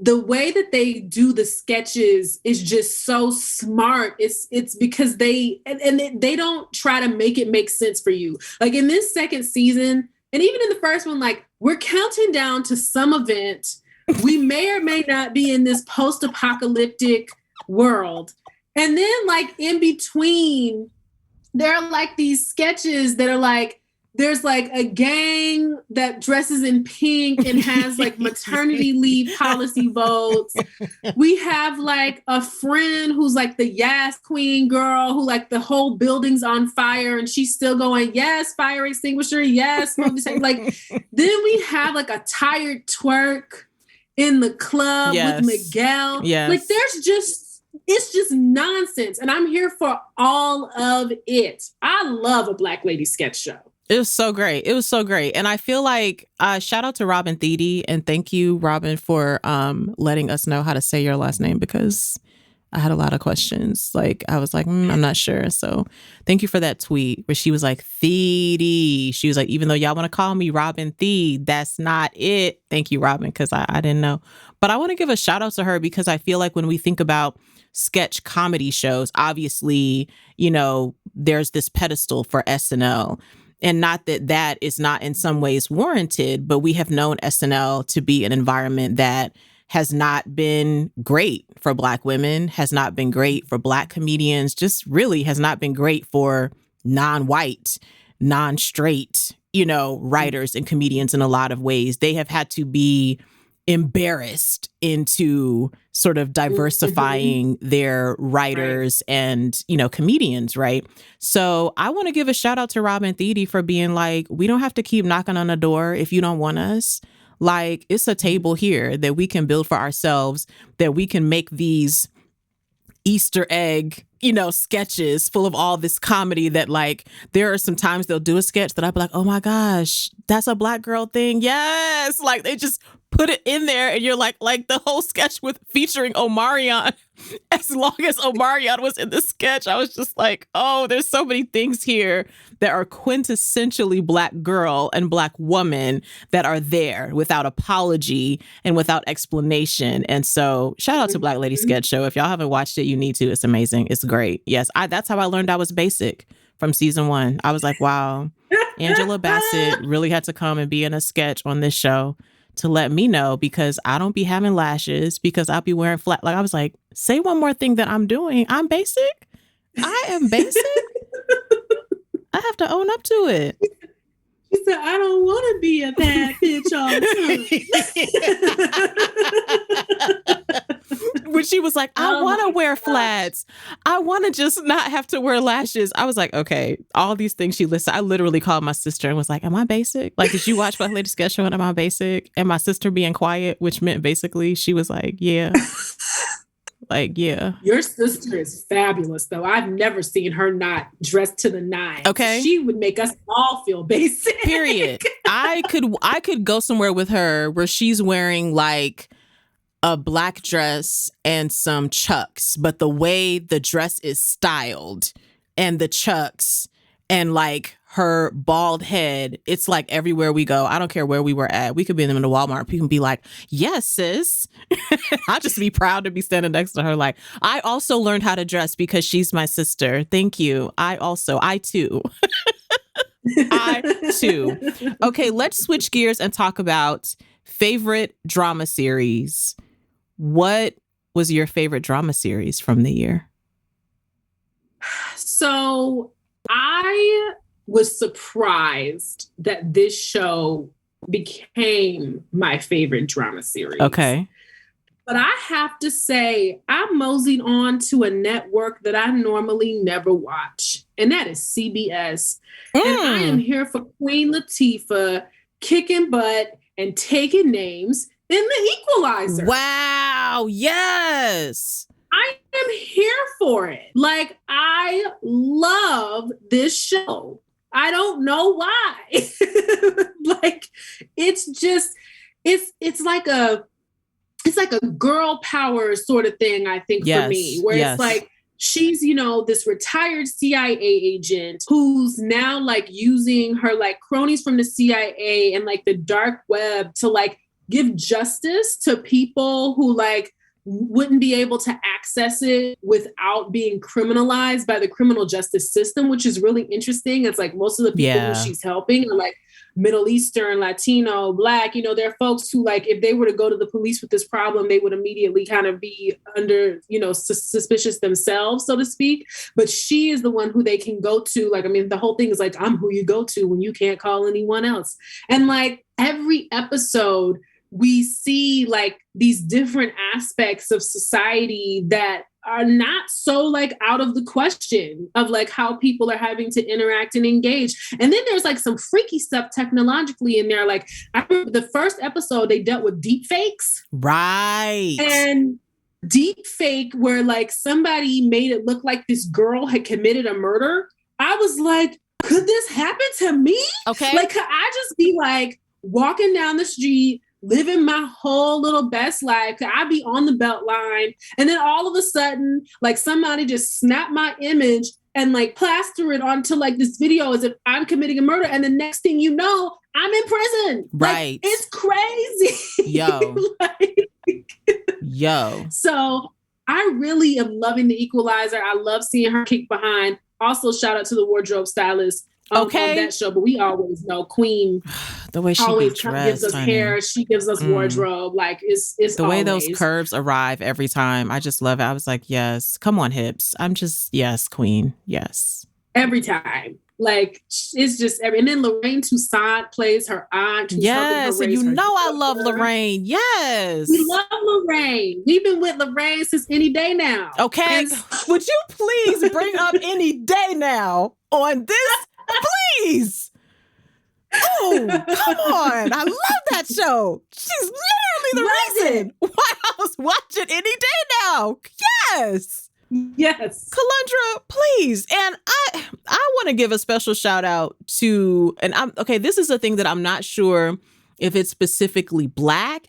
Speaker 2: way that they do the sketches is just so smart. It's because they don't try to make it make sense for you. Like in this second season, and even in the first one, like, we're counting down to some event. We may or may not be in this post-apocalyptic world. And then like in between, there are like these sketches that are like, there's like a gang that dresses in pink and has like maternity leave policy votes. We have like a friend who's like the yes queen girl who like the whole building's on fire and she's still going, yes, fire extinguisher, yes. Like, then we have like a tired twerk in the club with Miguel.
Speaker 1: Yes.
Speaker 2: Like it's just nonsense. And I'm here for all of it. I love a Black lady sketch show.
Speaker 1: It was so great. It was so great. And I feel like shout out to Robin Thede, and thank you, Robin, for letting us know how to say your last name, because I had a lot of questions. Like, I was like, I'm not sure. So thank you for that tweet where she was like, Thede. She was like, even though y'all want to call me Robin Thede, that's not it. Thank you, Robin, because I didn't know. But I want to give a shout out to her because I feel like when we think about sketch comedy shows, obviously, you know, there's this pedestal for SNL. And not that that is not in some ways warranted, but we have known SNL to be an environment that has not been great for Black women, has not been great for Black comedians, just really has not been great for non-white, non-straight, you know, writers and comedians in a lot of ways. They have had to be embarrassed into sort of diversifying their writers and, you know, comedians, right? So I want to give a shout out to Robin Thede for being like, we don't have to keep knocking on the door if you don't want us. Like, it's a table here that we can build for ourselves, that we can make these Easter egg, you know, sketches full of all this comedy that, like, there are some times they'll do a sketch that I'd be like, oh my gosh, that's a Black girl thing. Yes. Like, they just put it in there and you're like the whole sketch with featuring Omarion. As long as Omarion was in the sketch, I was just like, oh, there's so many things here that are quintessentially Black girl and Black woman that are there without apology and without explanation. And so shout out to Black Lady Sketch Show. If y'all haven't watched it, you need to. It's amazing. It's great. Yes, that's how I learned I was basic from season 1. I was like, wow, Angela Bassett really had to come and be in a sketch on this show to let me know, because I don't be having lashes, because I'll be wearing flat. Like, I was like, say one more thing that I'm doing. I'm basic. I am basic. I have to own up to it.
Speaker 2: She said, I don't want to be a bad bitch all the
Speaker 1: time. When she was like, I want to wear flats. I want to just not have to wear lashes. I was like, okay, all these things she listed. I literally called my sister and was like, am I basic? Like, did you watch Black Lady Sketch Show and am I basic? And my sister being quiet, which meant basically she was like, yeah. Like, yeah.
Speaker 2: Your sister is fabulous, though. I've never seen her not dressed to the nines.
Speaker 1: Okay.
Speaker 2: She would make us all feel basic.
Speaker 1: Period. I could go somewhere with her where she's wearing like a black dress and some Chucks, but the way the dress is styled and the Chucks and like her bald head, it's like everywhere we go. I don't care where we were at. We could be in the Walmart. People can be like, yes, sis. I'll just be proud to be standing next to her. Like, I also learned how to dress because she's my sister. Thank you. I too. I too. Okay, let's switch gears and talk about favorite drama series. What was your favorite drama series from the year?
Speaker 2: So I was surprised that this show became my favorite drama series.
Speaker 1: Okay.
Speaker 2: But I have to say, I moseyed on to a network that I normally never watch, and that is CBS. And I am here for Queen Latifah kicking butt and taking names in The Equalizer.
Speaker 1: Wow. Yes.
Speaker 2: I am here for it. Like, I love this show. I don't know why. Like, it's like a girl power sort of thing, I think, for me, where it's like, she's, you know, this retired CIA agent who's now like using her like cronies from the CIA and like the dark web to like give justice to people who like wouldn't be able to access it without being criminalized by the criminal justice system, which is really interesting. It's like most of the people who she's helping are like Middle Eastern, Latino, Black, there are folks who, like, if they were to go to the police with this problem, they would immediately kind of be under, suspicious themselves, so to speak. But she is the one who they can go to. Like, I mean, the whole thing is like, I'm who you go to when you can't call anyone else. And like every episode, we see like these different aspects of society that are not so like out of the question of like how people are having to interact and engage. And then there's like some freaky stuff technologically in there. Like I remember the first episode, they dealt with deep fakes.
Speaker 1: Right.
Speaker 2: And deep fake where like somebody made it look like this girl had committed a murder. I was like, could this happen to me?
Speaker 1: Okay.
Speaker 2: Like, could I just be like walking down the street, living my whole little best life? Could I be on the belt line? And then all of a sudden, like somebody just snapped my image and like plaster it onto like this video as if I'm committing a murder. And the next thing you know, I'm in prison.
Speaker 1: Right.
Speaker 2: Like, it's crazy.
Speaker 1: Yo. Yo.
Speaker 2: So I really am loving The Equalizer. I love seeing her kick behind. Also, shout out to the wardrobe stylist on that show. But we always know Queen.
Speaker 1: The way she
Speaker 2: always
Speaker 1: dressed,
Speaker 2: gives us hair. She gives us wardrobe. Like it's
Speaker 1: the way those curves arrive every time. I just love it. I was like, yes, come on, hips. Yes, Queen. Yes.
Speaker 2: Every time. Like it's just and then Lorraine Toussaint plays her aunt.
Speaker 1: Yes, and I love Lorraine. Yes,
Speaker 2: we love Lorraine. We've been with Lorraine since Any Day Now.
Speaker 1: Okay, would you please bring up Any Day Now on this, please? Oh, come on! I love that show. She's literally the reason why I was watching Any Day Now. Yes.
Speaker 2: Yes.
Speaker 1: Kelundra, please. And I want to give a special shout out to, this is a thing that I'm not sure if it's specifically Black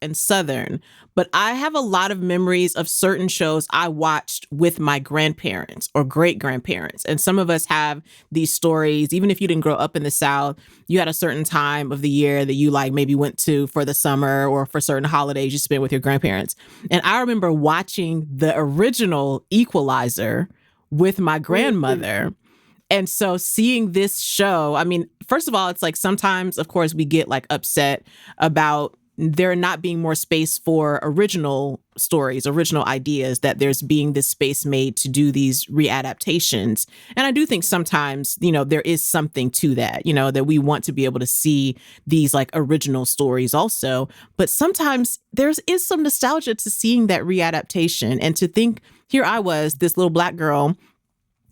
Speaker 1: and Southern, but I have a lot of memories of certain shows I watched with my grandparents or great grandparents. And some of us have these stories, even if you didn't grow up in the South, you had a certain time of the year that you like maybe went to for the summer or for certain holidays you spent with your grandparents. And I remember watching the original Equalizer with my grandmother. And so seeing this show, I mean, first of all, it's like sometimes, of course, we get like upset about there not being more space for original stories, original ideas, that there's being this space made to do these readaptations. And I do think sometimes, there is something to that, that we want to be able to see these like original stories also. But sometimes there is some nostalgia to seeing that readaptation and to think, here I was, this little Black girl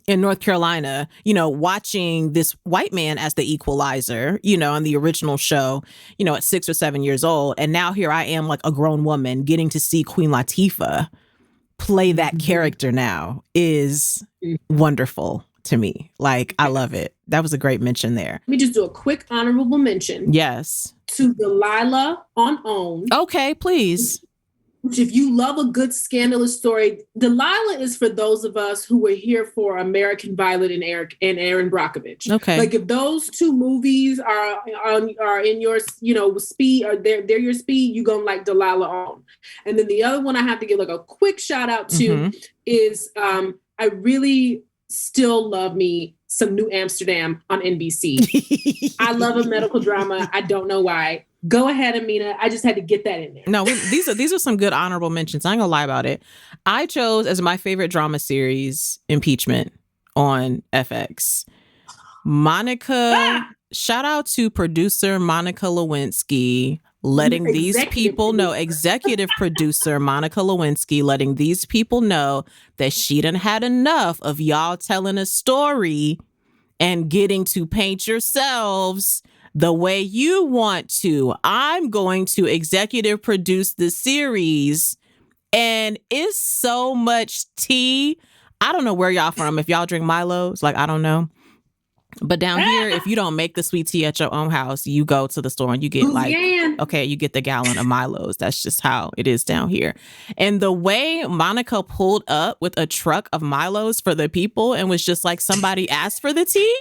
Speaker 1: in North Carolina, watching this white man as the Equalizer, on the original show, at 6 or 7 years old. And now here I am, like a grown woman, getting to see Queen Latifah play that character now is wonderful to me. Like, I love it. That was a great mention there.
Speaker 2: Let me just do a quick honorable mention.
Speaker 1: Yes.
Speaker 2: To Delilah on OWN.
Speaker 1: Okay, please.
Speaker 2: Which, if you love a good scandalous story, Delilah is for those of us who were here for American Violet and Aaron Brockovich.
Speaker 1: Okay,
Speaker 2: like if those two movies are in your speed, or they're your speed, you gonna like Delilah on. And then the other one I have to give like a quick shout out to is I really still love me some New Amsterdam on NBC. I love a medical drama. I don't know why. Go ahead, Amena. I just had to get that in there.
Speaker 1: No, these are some good honorable mentions. I ain't gonna lie about it. I chose as my favorite drama series Impeachment on FX. Shout out to producer Monica Lewinsky letting these people know, executive producer Monica Lewinsky letting these people know that she done had enough of y'all telling a story and getting to paint yourselves the way you want to. I'm going to executive produce the series, and it's so much tea. I don't know where y'all from. If y'all drink Milos, like, I don't know. But down here, if you don't make the sweet tea at your own house, you go to the store and you get you get the gallon of Milos. That's just how it is down here. And the way Monica pulled up with a truck of Milos for the people and was just like, somebody asked for the tea.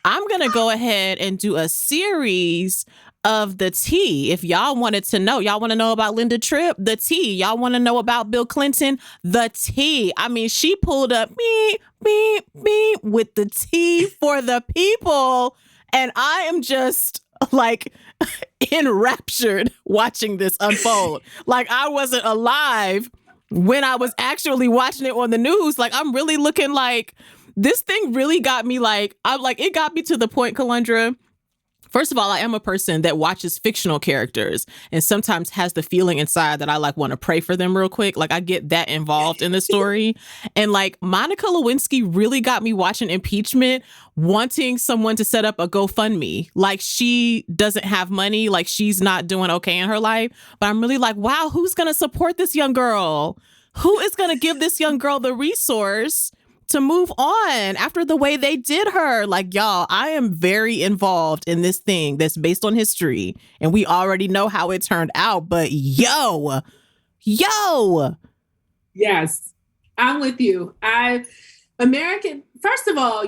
Speaker 1: I'm going to go ahead and do a series of the tea. If y'all wanted to know, y'all want to know about Linda Tripp, the tea. Y'all want to know about Bill Clinton, the tea. I mean, she pulled up me with the tea for the people. And I am just like enraptured watching this unfold. Like I wasn't alive when I was actually watching it on the news. Like I'm really looking like this thing really got me like, it got me to the point, Kelundra. First of all, I am a person that watches fictional characters and sometimes has the feeling inside that I like want to pray for them real quick. Like I get that involved in the story. And like Monica Lewinsky really got me watching impeachment, wanting someone to set up a GoFundMe. Like she doesn't have money, like she's not doing okay in her life. But I'm really like, wow, who's going to support this young girl? Who is going to give this young girl the resource to move on after the way they did her? Like, y'all, I am very involved in this thing that's based on history. And we already know how it turned out. But yo.
Speaker 2: Yes, I'm with you. First of all,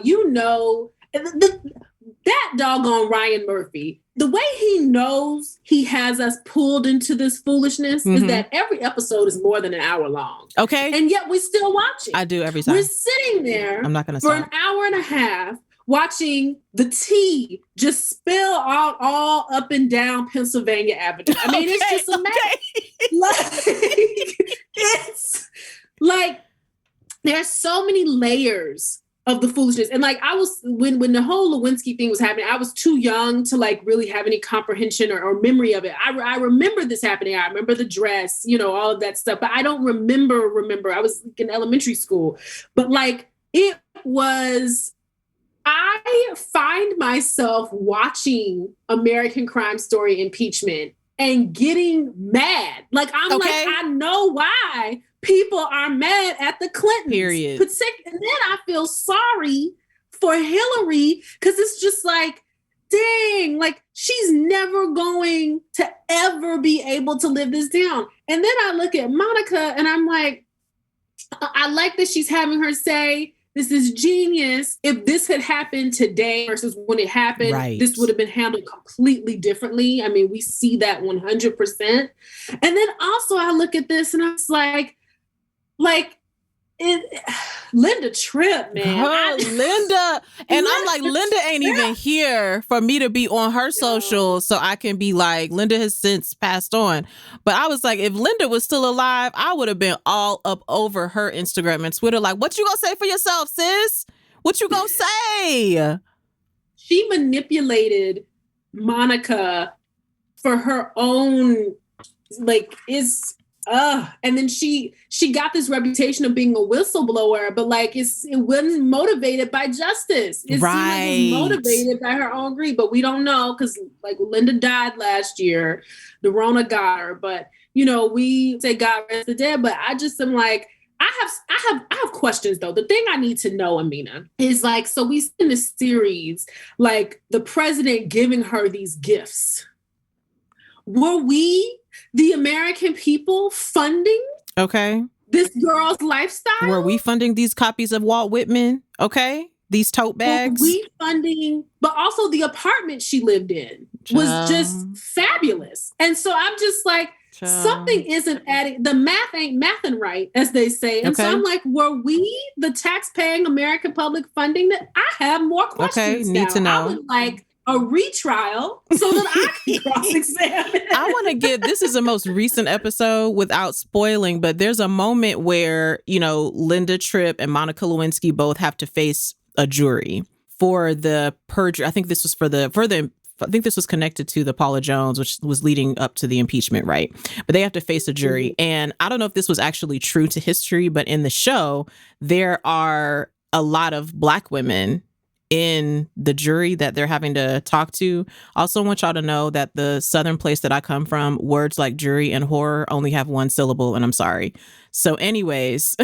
Speaker 2: that doggone Ryan Murphy, the way he knows he has us pulled into this foolishness is that every episode is more than an hour long.
Speaker 1: Okay.
Speaker 2: And yet we still watch it.
Speaker 1: I do every time.
Speaker 2: We're sitting there
Speaker 1: I'm not gonna
Speaker 2: for
Speaker 1: stop.
Speaker 2: an hour and a half watching the tea just spill out all up and down Pennsylvania Avenue. I mean, it's just amazing. It's like there's so many layers of the foolishness. And like I was, when the whole Lewinsky thing was happening, I was too young to like really have any comprehension or memory of it. I remember this happening. I remember the dress, all of that stuff, but I don't remember. I was in elementary school, but like I find myself watching American Crime Story impeachment and getting mad. Like I'm like, I know why people are mad at the Clintons.
Speaker 1: Period.
Speaker 2: And then I feel sorry for Hillary because it's just like, dang, like she's never going to ever be able to live this down. And then I look at Monica and I'm like, I like that she's having her say, this is genius. If this had happened today versus when it happened, This would have been handled completely differently. I mean, we see that 100%. And then also I look at this and I was like, Linda Tripp, man.
Speaker 1: Linda. And I'm like, Linda ain't even here for me to be on her socials so I can be like, Linda has since passed on. But I was like, if Linda was still alive, I would have been all up over her Instagram and Twitter. Like, what you gonna say for yourself, sis? What you gonna say?
Speaker 2: She manipulated Monica for her own, and then she got this reputation of being a whistleblower, but like it wasn't motivated by justice. It seemed like it was motivated by her own greed, but we don't know because like Linda died last year, the Rona got her. But we say God rest the dead, but I just am like, I have questions though. The thing I need to know, Amena, is like, so we see in the series like the president giving her these gifts. Were we, the American people, funding this girl's lifestyle?
Speaker 1: Were we funding these copies of Walt Whitman? These tote bags?
Speaker 2: Were we funding, but also the apartment she lived in was just fabulous. And so I'm just like, something isn't adding, the math ain't mathing right, as they say. And so I'm like, were we, the tax-paying American public, funding that? I have more questions
Speaker 1: need to know.
Speaker 2: I would like a retrial so that I can cross-examine.
Speaker 1: I want to get, this is the most recent episode without spoiling, but there's a moment where, Linda Tripp and Monica Lewinsky both have to face a jury for the perjury. I think this was I think this was connected to the Paula Jones, which was leading up to the impeachment, right? But they have to face a jury. And I don't know if this was actually true to history, but in the show, there are a lot of Black women in the jury that they're having to talk to. Also want y'all to know that the Southern place that I come from, words like jury and horror only have one syllable, and I'm sorry. So anyways,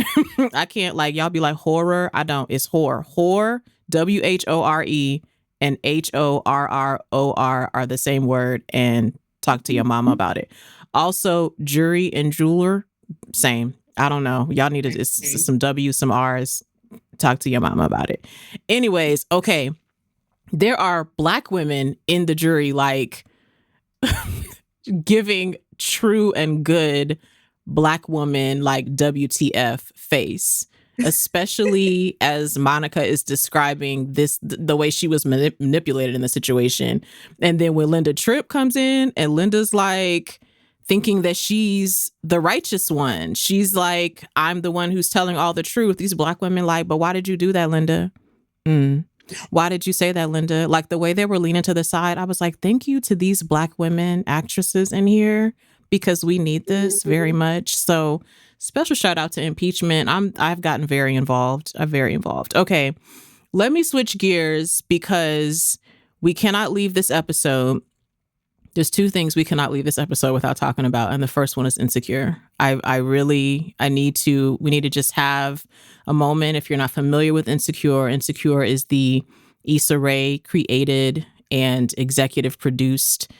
Speaker 1: I can't y'all be like horror. I don't. It's whore. Whore, WHORE, and HORROR are the same word, and talk to your mama about it. Also, jury and jeweler, same. I don't know. Y'all need it's some W's, some R's. Talk to your mama about it. Anyways, there are Black women in the jury, like giving true and good Black woman like WTF face, especially as Monica is describing this, the way she was manipulated in the situation. And then when Linda Tripp comes in and Linda's like thinking that she's the righteous one. She's like, I'm the one who's telling all the truth. These Black women like, but why did you do that, Linda? Why did you say that, Linda? Like the way they were leaning to the side, I was like, thank you to these Black women actresses in here, because we need this very much. So special shout out to impeachment. I've gotten very involved. I'm very involved. Okay, let me switch gears because we cannot leave this episode. There's two things we cannot leave this episode without talking about. And the first one is Insecure. We need to just have a moment. If you're not familiar with Insecure, Insecure is the Issa Rae created and executive produced.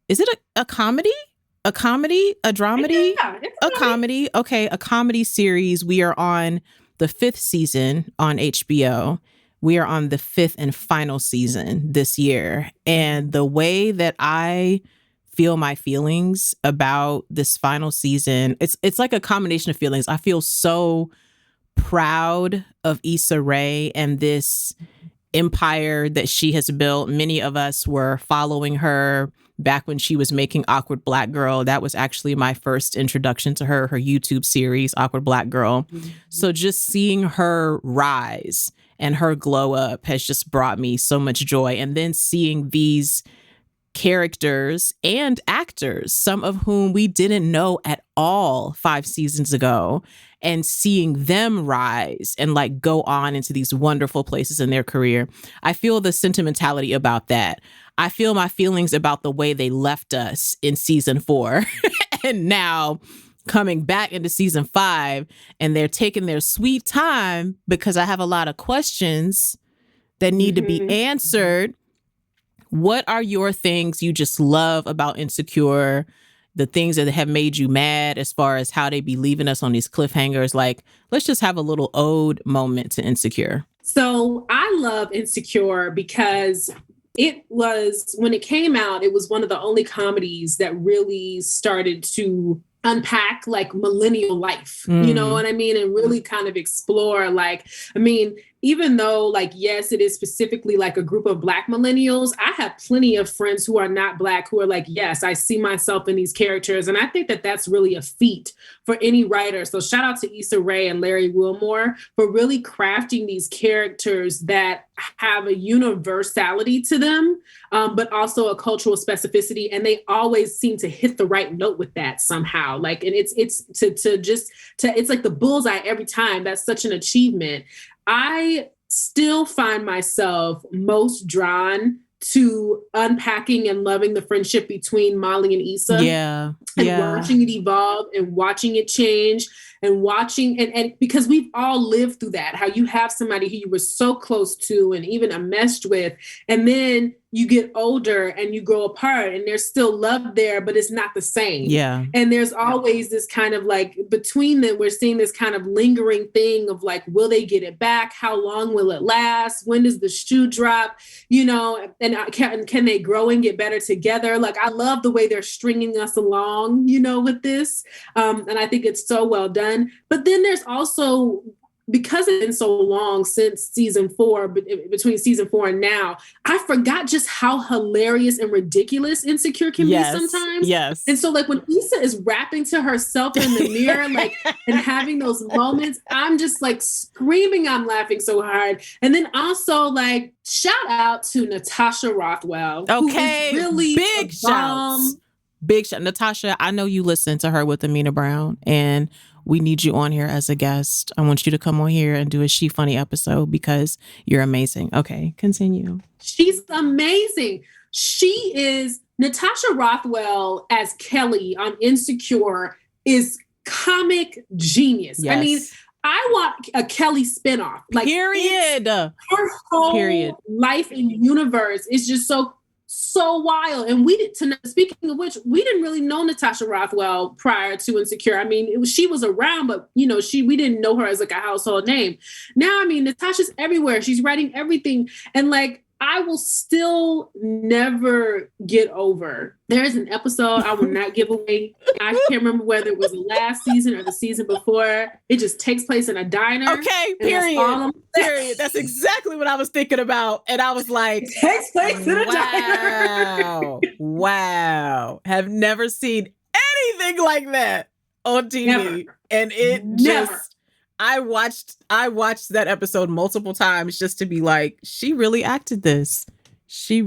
Speaker 1: Is it a comedy? A comedy? A dramedy?
Speaker 2: Yeah,
Speaker 1: a comedy. Okay, a comedy series. We are on the 5th season on HBO. We are on the 5th and final season this year. And the way that I feel my feelings about this final season, it's like a combination of feelings. I feel so proud of Issa Rae and this empire that she has built. Many of us were following her back when she was making Awkward Black Girl. That was actually my first introduction to her YouTube series, Awkward Black Girl. So just seeing her rise and her glow up has just brought me so much joy. And then seeing these characters and actors, some of whom we didn't know at all 5 seasons ago, and seeing them rise and like go on into these wonderful places in their career. I feel the sentimentality about that. I feel my feelings about the way they left us in season 4 and now coming back into season 5, and they're taking their sweet time because I have a lot of questions that need to be answered. What are your things you just love about Insecure? The things that have made you mad as far as how they be leaving us on these cliffhangers? Like, let's just have a little ode moment to Insecure.
Speaker 2: So I love Insecure because it was, when it came out, it was one of the only comedies that really started to unpack like millennial life, you know what I mean? And really kind of explore like, I mean, even though like, yes, it is specifically like a group of Black millennials, I have plenty of friends who are not Black who are like, yes, I see myself in these characters. And I think that that's really a feat for any writer. So shout out to Issa Rae and Larry Wilmore for really crafting these characters that have a universality to them, but also a cultural specificity. And they always seem to hit the right note with that somehow. Like, and it's like the bullseye every time. That's such an achievement. I still find myself most drawn to unpacking and loving the friendship between Molly and Issa. And watching it evolve and watching it change and watching, and because we've all lived through that, how you have somebody who you were so close to and even enmeshed with, and then you get older and you grow apart and there's still love there, but it's not the same. And there's always this kind of like between them, we're seeing this kind of lingering thing of like, will they get it back? How long will it last? When does the shoe drop? You know, and can they grow and get better together? Like, I love the way they're stringing us along, you know, with this. And I think it's so well done. But then there's also, because it's been so long since season 4, between season 4 and now, I forgot just how hilarious and ridiculous Insecure can be sometimes. And so like when Issa is rapping to herself in the mirror, like, and having those moments, I'm just like screaming, I'm laughing so hard. And then also like, shout out to Natasha Rothwell.
Speaker 1: Okay,
Speaker 2: who is really
Speaker 1: big shouts. Big shout. Natasha, I know you listen to her with Amena Brown, and we need you on here as a guest. I want you to come on here and do a She Funny episode because you're amazing. Okay, continue.
Speaker 2: She's amazing. She is, Natasha Rothwell as Kelly on Insecure is comic genius. I mean, I want a Kelly spinoff. Like,
Speaker 1: period.
Speaker 2: Her whole life and universe is just so wild. And speaking of which, we didn't really know Natasha Rothwell prior to Insecure. I mean, she was around, but you know, we didn't know her as like a household name. Now, I mean, Natasha's everywhere. She's writing everything. And like, I will still never get over. There is an episode I will not give away. I can't remember whether it was the last season or the season before. It just takes place in a diner.
Speaker 1: Okay, period. Period. That's exactly what I was thinking about. And I was like,
Speaker 2: it takes place in a diner.
Speaker 1: Wow. Have never seen anything like that on TV.
Speaker 2: Never.
Speaker 1: And it just... I watched that episode multiple times just to be like, she really acted this. She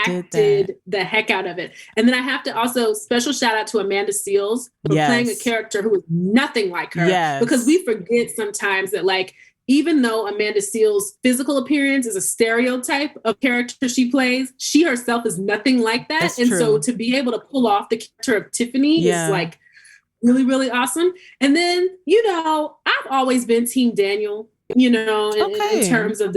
Speaker 2: acted the heck out of it. And then I have to also special shout out to Amanda Seales for playing a character who was nothing like her. Yes. Because we forget sometimes that, like, even though Amanda Seales' physical appearance is a stereotype of character she plays, she herself is nothing like that. That's true. So to be able to pull off the character of Tiffany is like really, really awesome. And then, I've always been Team Daniel, in terms of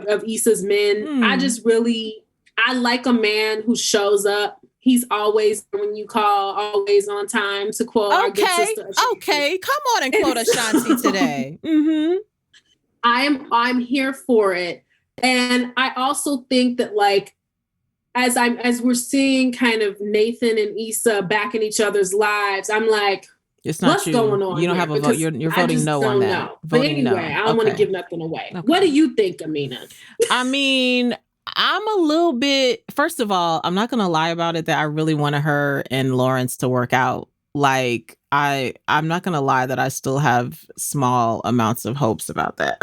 Speaker 2: of Issa's men. I like a man who shows up. He's always, when you call, always on time, to quote our good sister.
Speaker 1: Okay, come on and quote Ashanti today. Mm-hmm.
Speaker 2: I'm here for it. And I also think that, like, as we're seeing kind of Nathan and Issa back in each other's lives, I'm like,
Speaker 1: it's not
Speaker 2: what's going on?
Speaker 1: You don't have a vote. You're voting no on that.
Speaker 2: Know. But anyway, I don't want to give nothing away. Okay. What do you think, Amena?
Speaker 1: I mean, I'm a little bit, first of all, I'm not going to lie about it that I really wanted her and Lawrence to work out. Like, I'm not going to lie that I still have small amounts of hopes about that.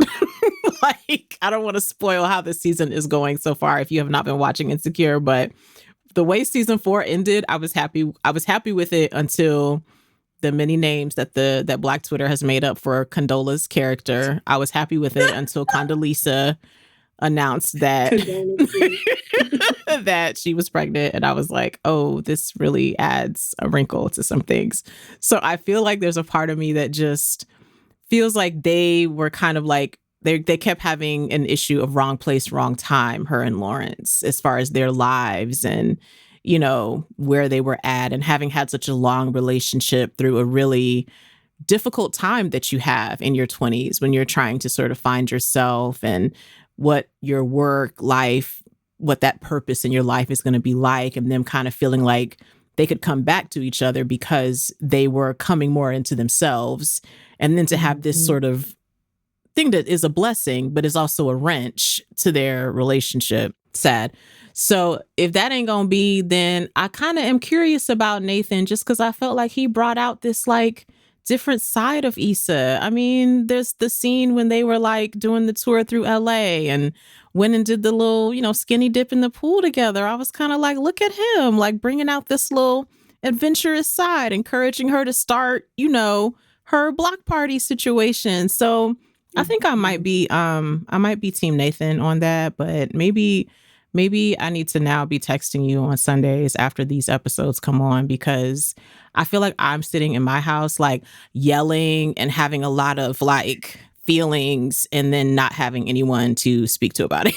Speaker 1: Like, I don't want to spoil how the season is going so far if you have not been watching Insecure, but the way season 4 ended, I was happy with it until the many names that Black Twitter has made up for Condola's character. I was happy with it until Condoleezza announced that that she was pregnant, and I was like, oh, this really adds a wrinkle to some things. So I feel like there's a part of me that just feels like they were kind of like, they kept having an issue of wrong place, wrong time, her and Lawrence, as far as their lives and, where they were at, and having had such a long relationship through a really difficult time that you have in your 20s when you're trying to sort of find yourself and what your work life, what that purpose in your life is going to be like, and them kind of feeling like they could come back to each other because they were coming more into themselves. And then to have this sort of thing that is a blessing, but is also a wrench to their relationship. Sad. So if that ain't gonna be, then I kind of am curious about Nathan, just because I felt like he brought out this like different side of Issa. I mean, there's the scene when they were like doing the tour through LA and went and did the little, skinny dip in the pool together. I was kind of like, look at him, like bringing out this little adventurous side, encouraging her to start, her block party situation. So I think I might be Team Nathan on that, but maybe I need to now be texting you on Sundays after these episodes come on, because I feel like I'm sitting in my house like yelling and having a lot of like feelings and then not having anyone to speak to about it.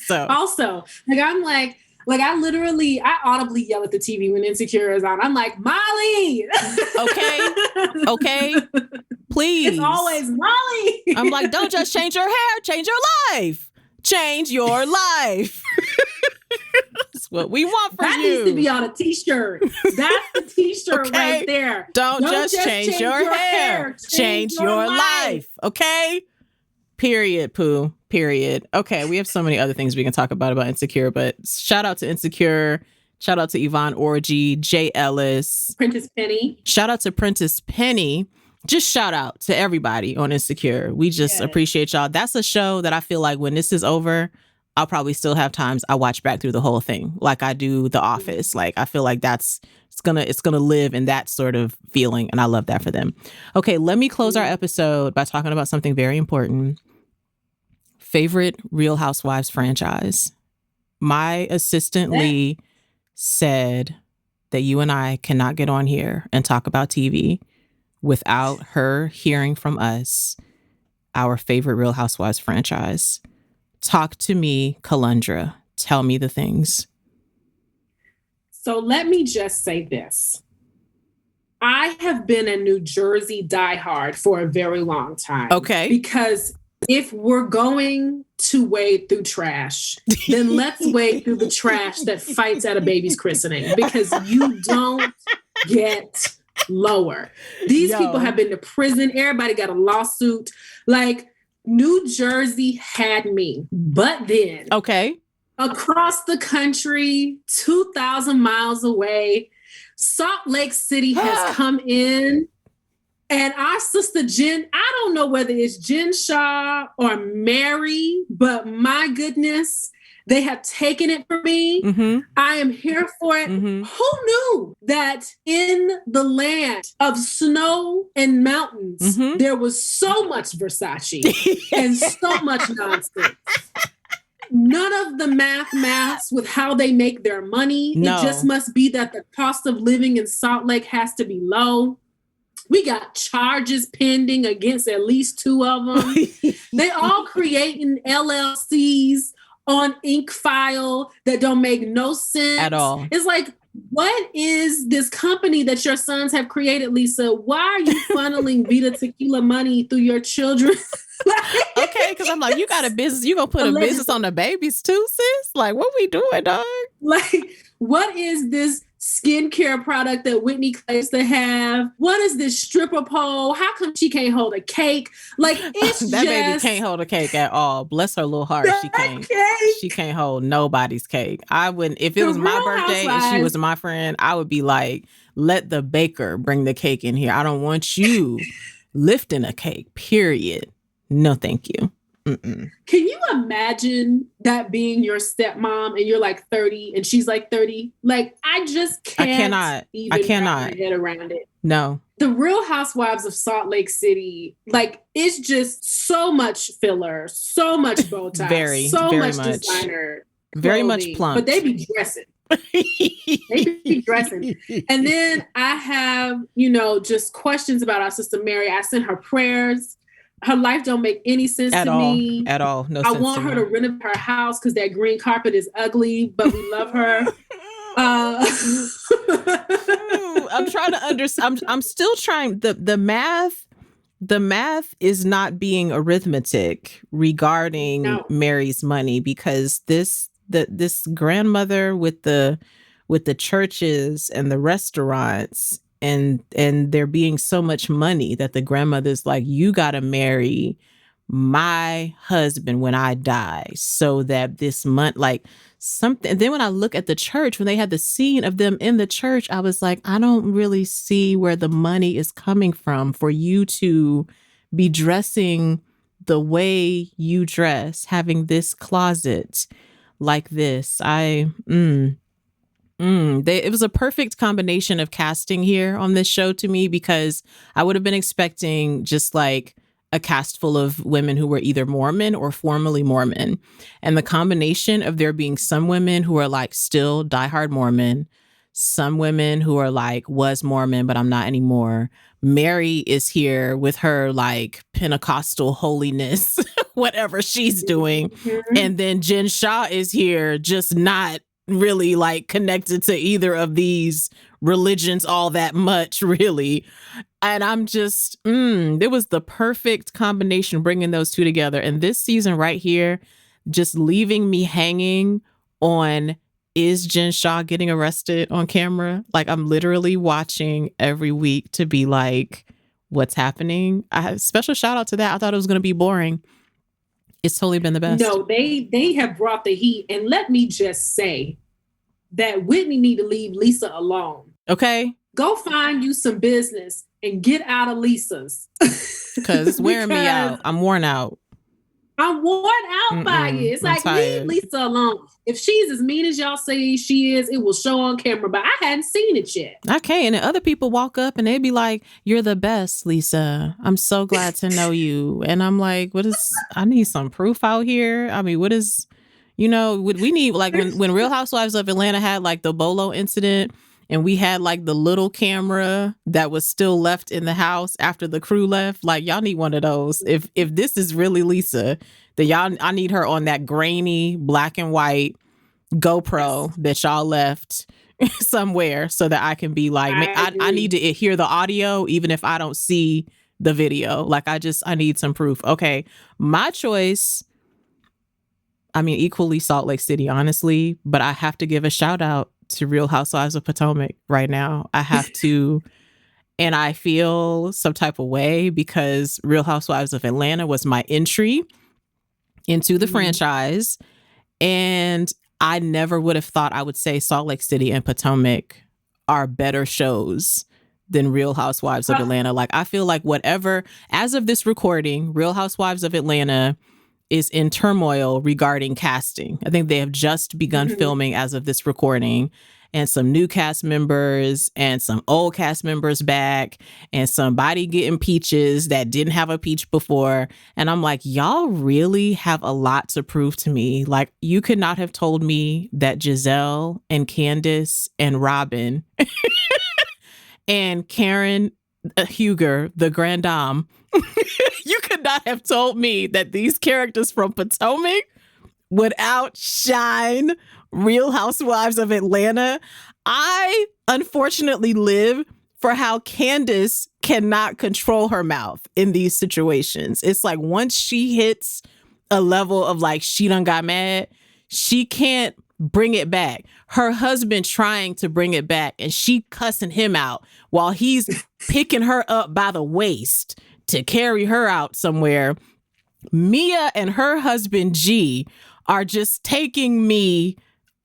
Speaker 1: So
Speaker 2: also, I audibly yell at the TV when Insecure is on. I'm like, Molly.
Speaker 1: Okay. Please.
Speaker 2: It's always Molly.
Speaker 1: I'm like, don't just change your hair, change your life. Change your life. That's what we want for
Speaker 2: that
Speaker 1: you.
Speaker 2: That needs to be on a t-shirt. That's the t-shirt right there.
Speaker 1: Don't just change your hair. Change your life. Okay? Period, Pooh. Period. Okay, we have so many other things we can talk about Insecure, but shout out to Insecure. Shout out to Yvonne Orji, Jay Ellis.
Speaker 2: Prentice Penny.
Speaker 1: Shout out to Prentice Penny. Just shout out to everybody on Insecure. We just appreciate y'all. That's a show that I feel like when this is over, I'll probably still have times I watch back through the whole thing, like I do The Office. Like I feel like it's gonna live in that sort of feeling, and I love that for them. Okay, let me close our episode by talking about something very important. Favorite Real Housewives franchise. My assistant Lee said that you and I cannot get on here and talk about TV without her hearing from us our favorite Real Housewives franchise. Talk to me, Kelundra. Tell me the things.
Speaker 2: So let me just say this. I have been a New Jersey diehard for a very long time.
Speaker 1: Okay.
Speaker 2: Because if we're going to wade through trash, then let's wade through the trash that fights at a baby's christening, because you don't get lower. These people have been to prison. Everybody got a lawsuit. Like, New Jersey had me. But then, across the country, 2,000 miles away, Salt Lake City has come in. And our sister Jen, I don't know whether it's Jen Shaw or Mary, but my goodness, they have taken it from me. Mm-hmm. I am here for it. Mm-hmm. Who knew that in the land of snow and mountains, there was so much Versace and so much nonsense? None of the maths with how they make their money. No. It just must be that the cost of living in Salt Lake has to be low. We got charges pending against at least 2 of them. They all creating LLCs on ink file that don't make no sense
Speaker 1: at all.
Speaker 2: It's like, what is this company that your sons have created, Lisa? Why are you funneling Vita Tequila money through your children?
Speaker 1: Okay, because I'm like, you got a business. You gonna put a business on the babies too, sis? Like, what we doing, dog?
Speaker 2: Like, what is this skincare product that Whitney claims to have? What is this stripper pole? How come she can't hold a cake? Like, it's
Speaker 1: that baby can't hold a cake at all. Bless her little heart. She can't. She can't hold nobody's cake. I wouldn't. If it was my birthday and she was my friend, I would be like, let the baker bring the cake in here. I don't want you lifting a cake. Period. No, thank you. Mm-mm.
Speaker 2: Can you imagine that being your stepmom and you're like 30 and she's like 30? Like, I just can't even wrap my head around it.
Speaker 1: No.
Speaker 2: The Real Housewives of Salt Lake City, like, it's just so much filler, so much Botox, very much designer clothing,
Speaker 1: very much plump.
Speaker 2: But they be dressing. They be dressing. And then I have, just questions about our sister Mary. I sent her prayers. Her life don't make any sense to me.
Speaker 1: At all. No
Speaker 2: I
Speaker 1: sense
Speaker 2: want her to renovate her house because that green carpet is ugly, but we love her.
Speaker 1: I'm trying to understand. I'm still trying. The math is not being arithmetic regarding Mary's money, because this grandmother with the churches and the restaurants, and there being so much money that the grandmother's like, you got to marry my husband when I die so that this month, like something. And then when I look at the church, when they had the scene of them in the church, I was like, I don't really see where the money is coming from for you to be dressing the way you dress, having this closet like this. It was a perfect combination of casting here on this show to me, because I would have been expecting just like a cast full of women who were either Mormon or formerly Mormon. And the combination of there being some women who are like still diehard Mormon, some women who are like, was Mormon, but I'm not anymore. Mary is here with her like Pentecostal holiness, whatever she's doing. Mm-hmm. And then Jen Shaw is here, just not really like connected to either of these religions all that much, really. And I'm just, it was the perfect combination bringing those two together. And this season right here, just leaving me hanging on, is Jen Shaw getting arrested on camera? Like, I'm literally watching every week to be like, what's happening? I have special shout out to that. I thought it was going to be boring. It's totally been the best.
Speaker 2: No, they have brought the heat. And let me just say that Whitney need to leave Lisa alone.
Speaker 1: Okay.
Speaker 2: Go find you some business and get out of Lisa's.
Speaker 1: Because it's wearing me out. I'm worn out.
Speaker 2: I'm worn out by it. It's like, leave Lisa alone. If she's as mean as y'all say she is, it will show on camera, but I hadn't seen it yet.
Speaker 1: Okay, and then other people walk up and they be like, you're the best, Lisa. I'm so glad to know you. And I'm like, I need some proof out here. I mean, we need, like when Real Housewives of Atlanta had like the Bolo incident, and we had like the little camera that was still left in the house after the crew left. Like, y'all need one of those. If this is really Lisa, then I need her on that grainy black and white GoPro that y'all left somewhere, so that I can be like, I need to hear the audio even if I don't see the video. Like, I need some proof. Okay, my choice I mean, equally Salt Lake City, honestly, but I have to give a shout out to Real Housewives of Potomac right now. I have to, and I feel some type of way because Real Housewives of Atlanta was my entry into the franchise. And I never would have thought I would say Salt Lake City and Potomac are better shows than Real Housewives of Atlanta. Like, I feel like whatever, as of this recording, Real Housewives of Atlanta is in turmoil regarding casting. I think they have just begun filming as of this recording, and some new cast members and some old cast members back and somebody getting peaches that didn't have a peach before. And I'm like, y'all really have a lot to prove to me. Like, you could not have told me that Giselle and Candace and Robin and Karen Huger, the Grand Dame, you could not have told me that these characters from Potomac would outshine Real Housewives of Atlanta. I unfortunately live for how Candace cannot control her mouth in these situations. It's like once she hits a level of like she done got mad, she can't bring it back. Her husband trying to bring it back and she cussing him out while he's picking her up by the waist to carry her out somewhere. Mia and her husband G are just taking me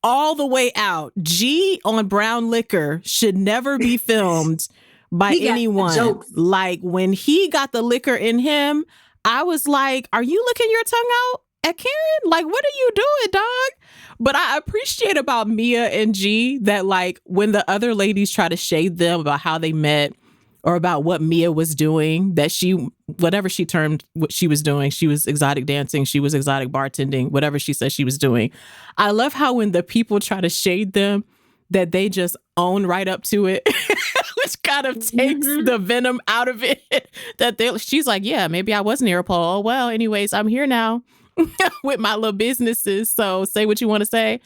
Speaker 1: all the way out. G on brown liquor should never be filmed by anyone. Like, when he got the liquor in him, I was like, are you licking your tongue out at Karen? Like, what are you doing, dog? But I appreciate about Mia and G that, like, when the other ladies try to shade them about how they met or about what Mia was doing, that she, whatever she termed what she was doing, she was exotic dancing, she was exotic bartending, whatever she said she was doing. I love how when the people try to shade them, that they just own right up to it, which kind of takes the venom out of it. She's like, yeah, maybe I was near a pole. Oh, well, anyways, I'm here now with my little businesses. So say what you want to say.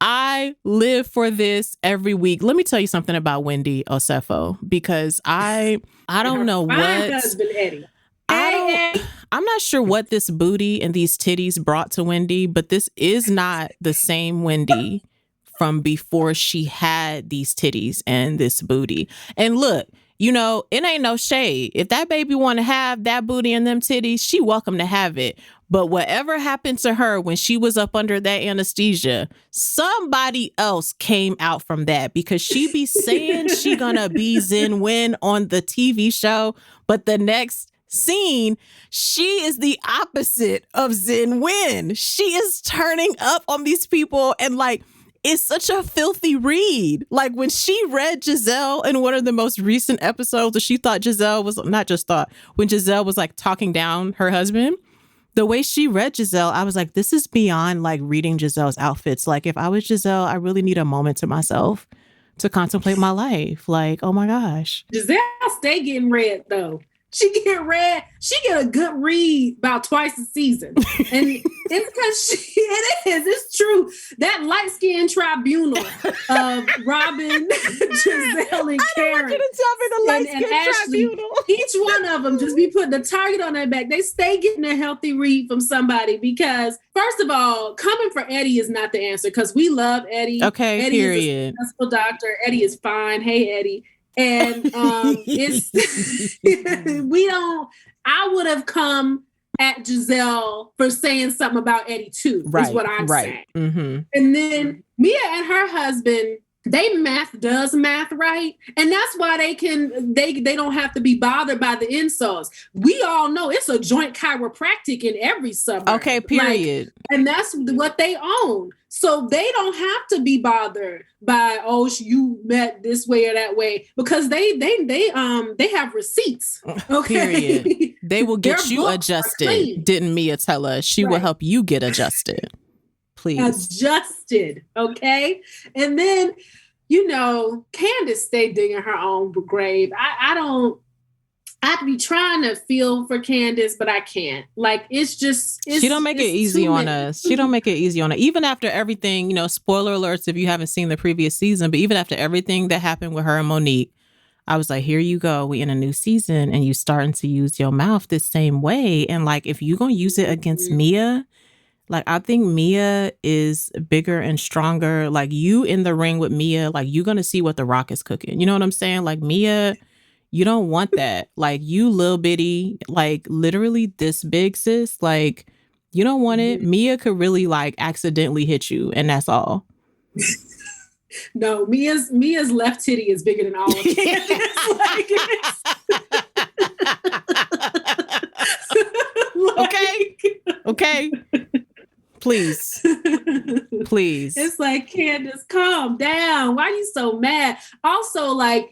Speaker 1: I live for this every week. Let me tell you something about Wendy Osefo, because I don't know what
Speaker 2: husband Eddie.
Speaker 1: I'm not sure what this booty and these titties brought to Wendy, but this is not the same Wendy from before she had these titties and this booty. And look, you know, it ain't no shade. If that baby want to have that booty and them titties, she welcome to have it. But whatever happened to her when she was up under that anesthesia, somebody else came out from that, because she be saying she gonna be Zen Win on the TV show, but the next scene, she is the opposite of Zen Win. She is turning up on these people, and like, it's such a filthy read. Like, when she read Giselle in one of the most recent episodes, she thought Giselle was, not just thought, when Giselle was like talking down her husband, the way she read Giselle, I was like, this is beyond like reading Giselle's outfits. Like, if I was Giselle, I really need a moment to myself to contemplate my life. Like, oh my gosh.
Speaker 2: Giselle stay getting read though. She get read. She get a good read about twice a season. And it's because it's true. That light-skinned tribunal of Robin, Giselle, and Karen. I don't want you to tell me the light-skinned tribunal. Each one of them just be putting the target on their back. They stay getting a healthy read from somebody, because, first of all, coming for Eddie is not the answer, because we love Eddie.
Speaker 1: Okay,
Speaker 2: Eddie
Speaker 1: period.
Speaker 2: is a successful doctor. Eddie is fine. Hey, Eddie. And it's I would have come at Giselle for saying something about Eddie too, is what I'm saying. Mm-hmm. And then Mia and her husband, math right. And that's why they don't have to be bothered by the insults. We all know it's a joint chiropractic in every suburb.
Speaker 1: Okay, period.
Speaker 2: Like, and that's what they own. So they don't have to be bothered by, oh, you met this way or that way, because they have receipts. Okay,
Speaker 1: period. They will get you adjusted. Didn't Mia tell us she will help you get adjusted? Please,
Speaker 2: adjusted. Okay, and then Candace stay digging her own grave. I'd be trying to feel for Candace, but I can't. Like, she
Speaker 1: don't make it easy on us. She don't make it easy on us. Even after everything, spoiler alerts if you haven't seen the previous season, but even after everything that happened with her and Monique, I was like, here you go. We in a new season and you starting to use your mouth the same way. And like, if you gonna use it against Mia, Like, I think Mia is bigger and stronger. Like, you in the ring with Mia, like, you're going to see what The Rock is cooking. You know what I'm saying? Like, Mia, you don't want that. Like, you little bitty, like, literally this big, sis. Like, you don't want it. Mia could really, like, accidentally hit you, and that's all.
Speaker 2: No, Mia's left titty is bigger than all of Candace.
Speaker 1: Okay. Please.
Speaker 2: It's like, Candace, calm down. Why are you so mad? Also, like,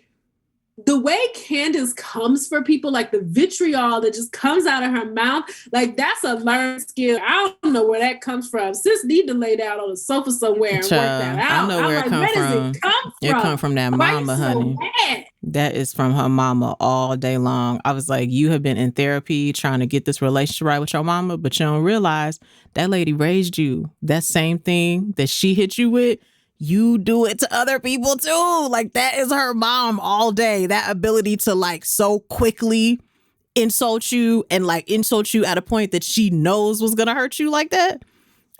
Speaker 2: the way Candace comes for people, like the vitriol that just comes out of her mouth, like that's a learned skill. I don't know where that comes from. Sis need to lay down on the sofa somewhere and work that out.
Speaker 1: I know where it comes from.
Speaker 2: Where does it come from?
Speaker 1: It come from that mama, honey.
Speaker 2: Mad?
Speaker 1: That is from her mama all day long. I was like, you have been in therapy trying to get this relationship right with your mama, but you don't realize that lady raised you. That same thing that she hit you with, you do it to other people too. Like, that is her mom all day. That ability to, like, so quickly insult you and, like, insult you at a point that she knows was gonna hurt you like that.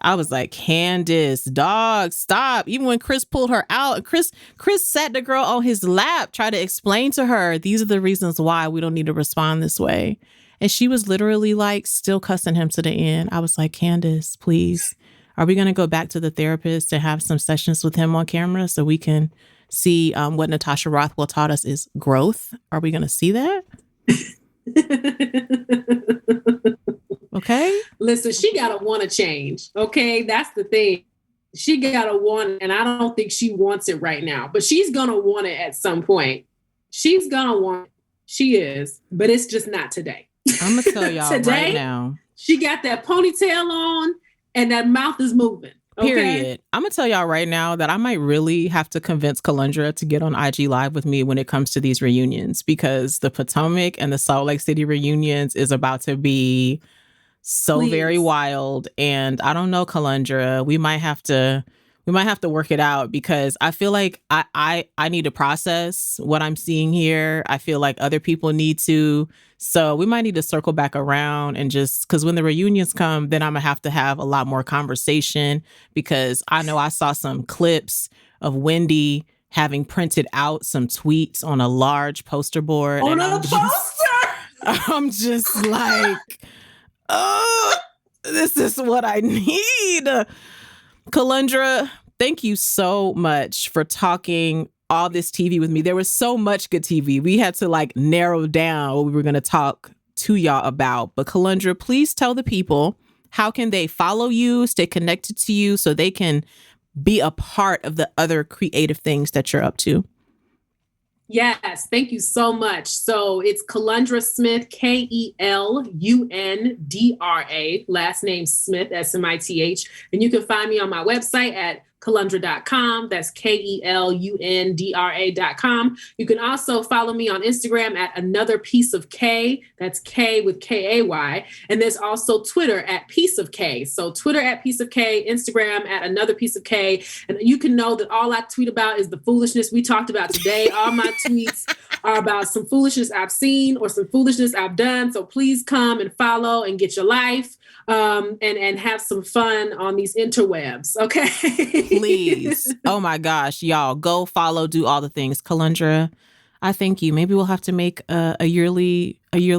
Speaker 1: I was like, Candace, dog, stop. Even when Chris pulled her out, Chris sat the girl on his lap, tried to explain to her, these are the reasons why we don't need to respond this way. And she was literally, like, still cussing him to the end. I was like, Candace, please. Are we going to go back to the therapist to have some sessions with him on camera so we can see what Natasha Rothwell taught us is growth? Are we going to see that? Okay.
Speaker 2: Listen, she got to want to change. Okay. That's the thing. She got to want, and I don't think she wants it right now, but she's going to want it at some point. She's going to want it. She is, but it's just not today.
Speaker 1: I'm going to tell y'all
Speaker 2: today,
Speaker 1: right now.
Speaker 2: She got that ponytail on. And that mouth is moving. Okay?
Speaker 1: Period. I'm going to tell y'all right now that I might really have to convince Kelundra to get on IG Live with me when it comes to these reunions, because the Potomac and the Salt Lake City reunions is about to be so very wild. And I don't know, Kelundra, we might have to work it out, because I feel like I need to process what I'm seeing here. I feel like other people need to. So we might need to circle back around and just, because when the reunions come, then I'm going to have a lot more conversation, because I know I saw some clips of Wendy having printed out some tweets on a large poster board.
Speaker 2: On a poster?
Speaker 1: I'm just like, oh, this is what I need. Kelundra, thank you so much for talking all this TV with me. There was so much good TV. We had to, like, narrow down what we were going to talk to y'all about. But Kelundra, please tell the people, how can they follow you, stay connected to you, so they can be a part of the other creative things that you're up to?
Speaker 2: Yes, thank you so much. So it's Kelundra Smith, Kelundra, last name Smith, Smith. And you can find me on my website at Kelundra.com. That's Kelundra.com. You can also follow me on Instagram at Another Piece of K. That's K with Kay. And there's also Twitter at Piece of K. So Twitter at Piece of K, Instagram at Another Piece of K. And you can know that all I tweet about is the foolishness we talked about today. All my tweets are about some foolishness I've seen or some foolishness I've done. So please come and follow and get your life. And have some fun on these interwebs, okay?
Speaker 1: Please. Oh my gosh, y'all, go follow, do all the things. Kelundra, I thank you. Maybe we'll have to make a yearly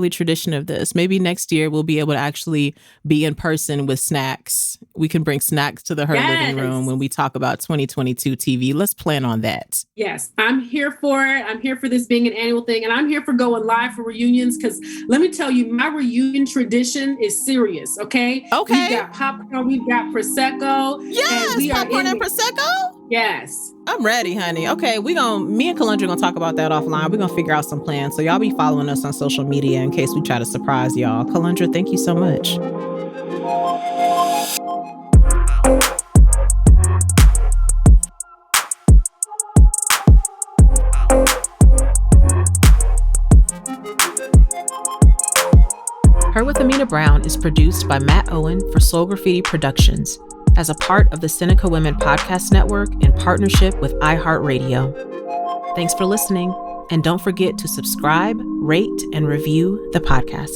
Speaker 1: tradition of this. Maybe next year we'll be able to actually be in person with snacks. We can bring snacks to the Her living room when we talk about 2022 TV. Let's plan on that.
Speaker 2: Yes, I'm here for it. I'm here for this being an annual thing. And I'm here for going live for reunions, because let me tell you, my reunion tradition is serious, okay?
Speaker 1: Okay.
Speaker 2: We've got popcorn, we've got Prosecco.
Speaker 1: Yes, popcorn and Prosecco?
Speaker 2: Yes.
Speaker 1: I'm ready, honey. Okay, me and Kelundra gonna talk about that offline. We're gonna figure out some plans. So y'all be following us on social media in case we try to surprise y'all. Kelundra, thank you so much. Her with Amena Brown is produced by Matt Owen for Soul Graffiti Productions as a part of the Seneca Women Podcast Network in partnership with iHeartRadio. Thanks for listening, and don't forget to subscribe, rate, and review the podcast.